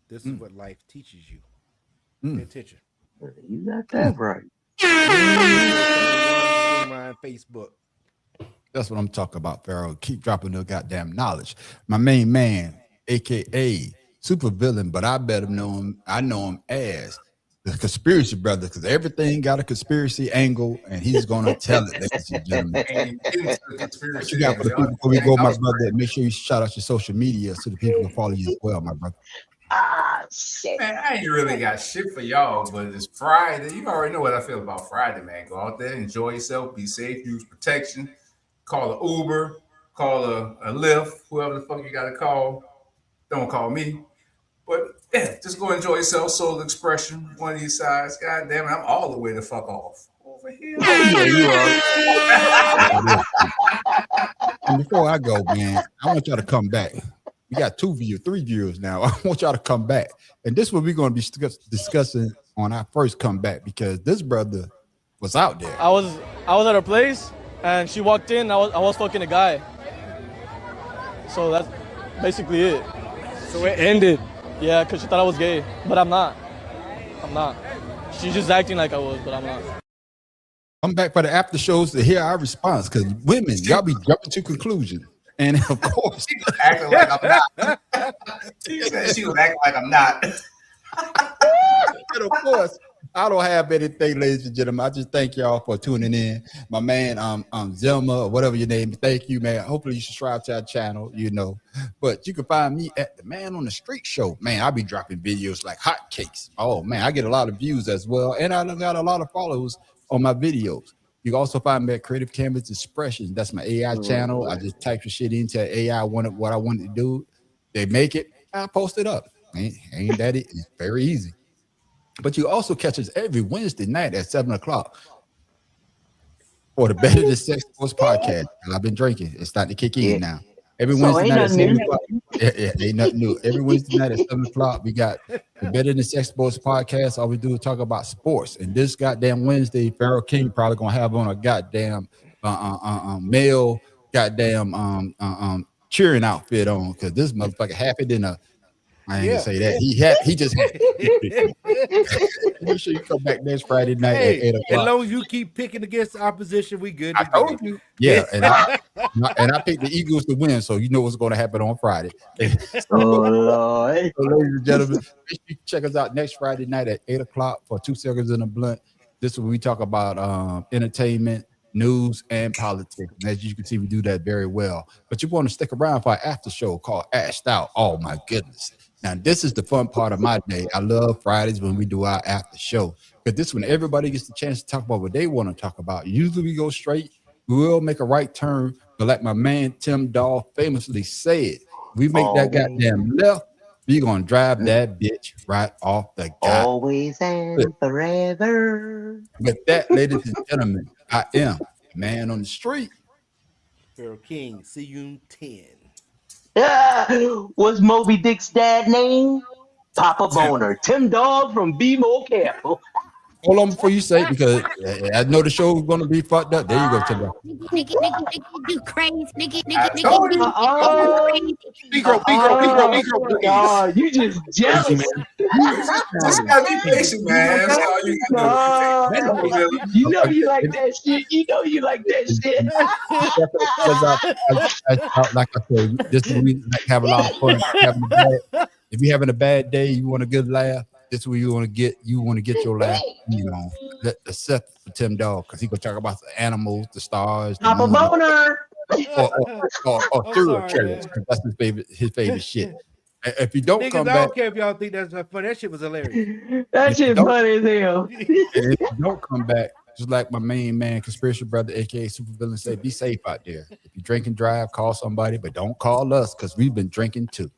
This is what life teaches you. Pay attention. You got that right. My Facebook. That's what I'm talking about, Pharaoh. Keep dropping the goddamn knowledge. My main man, aka super villain, but I better know him. I know him as the conspiracy brother, because everything got a conspiracy angle, and he's gonna tell it, ladies and gentlemen. What you got for the people before we go, my brother? Make sure you shout out your social media so the people can follow you as well, my brother. Shit. Man, I ain't really got shit for y'all, but it's Friday. You already know what I feel about Friday, man. Go out there, enjoy yourself, be safe, use protection. Call an Uber, call a Lyft, whoever the fuck you got to call. Don't call me. But yeah, just go enjoy yourself. Soul Expression, one of these sides. God damn it, I'm all the way the fuck off. Over here. Yeah, you are. And before I go, man, I want y'all to come back. We got 3 viewers now. I want y'all to come back. And this is what we're going to be discussing on our first comeback, because this brother was out there. I was at her place. And she walked in, I was fucking a guy. So that's basically it. So it ended. Yeah, because she thought I was gay, but I'm not. I'm not. She's just acting like I was, but I'm not. I'm back for the after shows to hear our response, because women, y'all be jumping to conclusions. And of course, she was acting like I'm not. She said she was acting like I'm not. And of course, I don't have anything, ladies and gentlemen. I just thank y'all for tuning in. My man, Zelma, or whatever your name is. Thank you, man. Hopefully you subscribe to our channel, you know. But you can find me at the Man on the Street show. Man, I'll be dropping videos like hotcakes. Oh man, I get a lot of views as well. And I got a lot of followers on my videos. You can also find me at Creative Canvas Expressions. That's my AI channel. I just type the shit into AI, what I wanted to do. They make it, I post it up. Ain't that it? It's very easy. But you also catch us every Wednesday night at 7 o'clock for the Better Than Sex Sports podcast. I've been drinking. It's starting to kick in now. Every Wednesday night at 7 o'clock. Ain't nothing new. Every Wednesday night at 7 o'clock, we got the Better Than Sex Sports podcast. All we do is talk about sports. And this goddamn Wednesday, Pharaoh King probably gonna have on a goddamn male goddamn cheering outfit on, because this motherfucker happy than a. I ain't gonna say that. He just had it. Make sure you come back next Friday night at 8 o'clock. As long as you keep picking against the opposition, we good. I told you. Yeah, and I picked the Eagles to win, so you know what's going to happen on Friday. Oh Lord. So, ladies and gentlemen, make sure you check us out next Friday night at 8 o'clock for 2 Cigars and a Blunt. This is where we talk about entertainment, news, and politics. And as you can see, we do that very well. But you want to stick around for our after show called Ashed Out. Oh my goodness. Now, this is the fun part of my day. I love Fridays when we do our after show, because this when everybody gets the chance to talk about what they want to talk about. Usually we go straight. We will make a right turn. But like my man Tim Dahl famously said, we make that goddamn left, we going to drive that bitch right off the guy. Always and forever. With that, ladies and gentlemen, I am the Man on the Street. Pharaoh King, see you in 10. What's Moby Dick's dad name? Papa Boner. Tim Dog from Be More Careful. Hold on before you say it, because I know the show is going to be fucked up. There you go, Tim Dog. Nigga, you crazy. Nigga, Oh, you just jealous, man. Just gotta be patient, man. That's all you gotta do. You know you like that shit. You know you like that shit. Like I said, this is we like have a lot of fun. If you're having a bad day, you want a good laugh. This is where you want to get your laugh. You know, except for Tim Dog, because he gonna talk about the animals, the stars, Papa Boner, or serial killers. That's his favorite shit. If you don't come I back, don't care if y'all think that's funny. That shit was hilarious. That shit funny as hell. If you don't come back, just like my main man, Conspiracy Brother, aka Supervillain, say, be safe out there. If you drink and drive, call somebody, but don't call us, because we've been drinking too.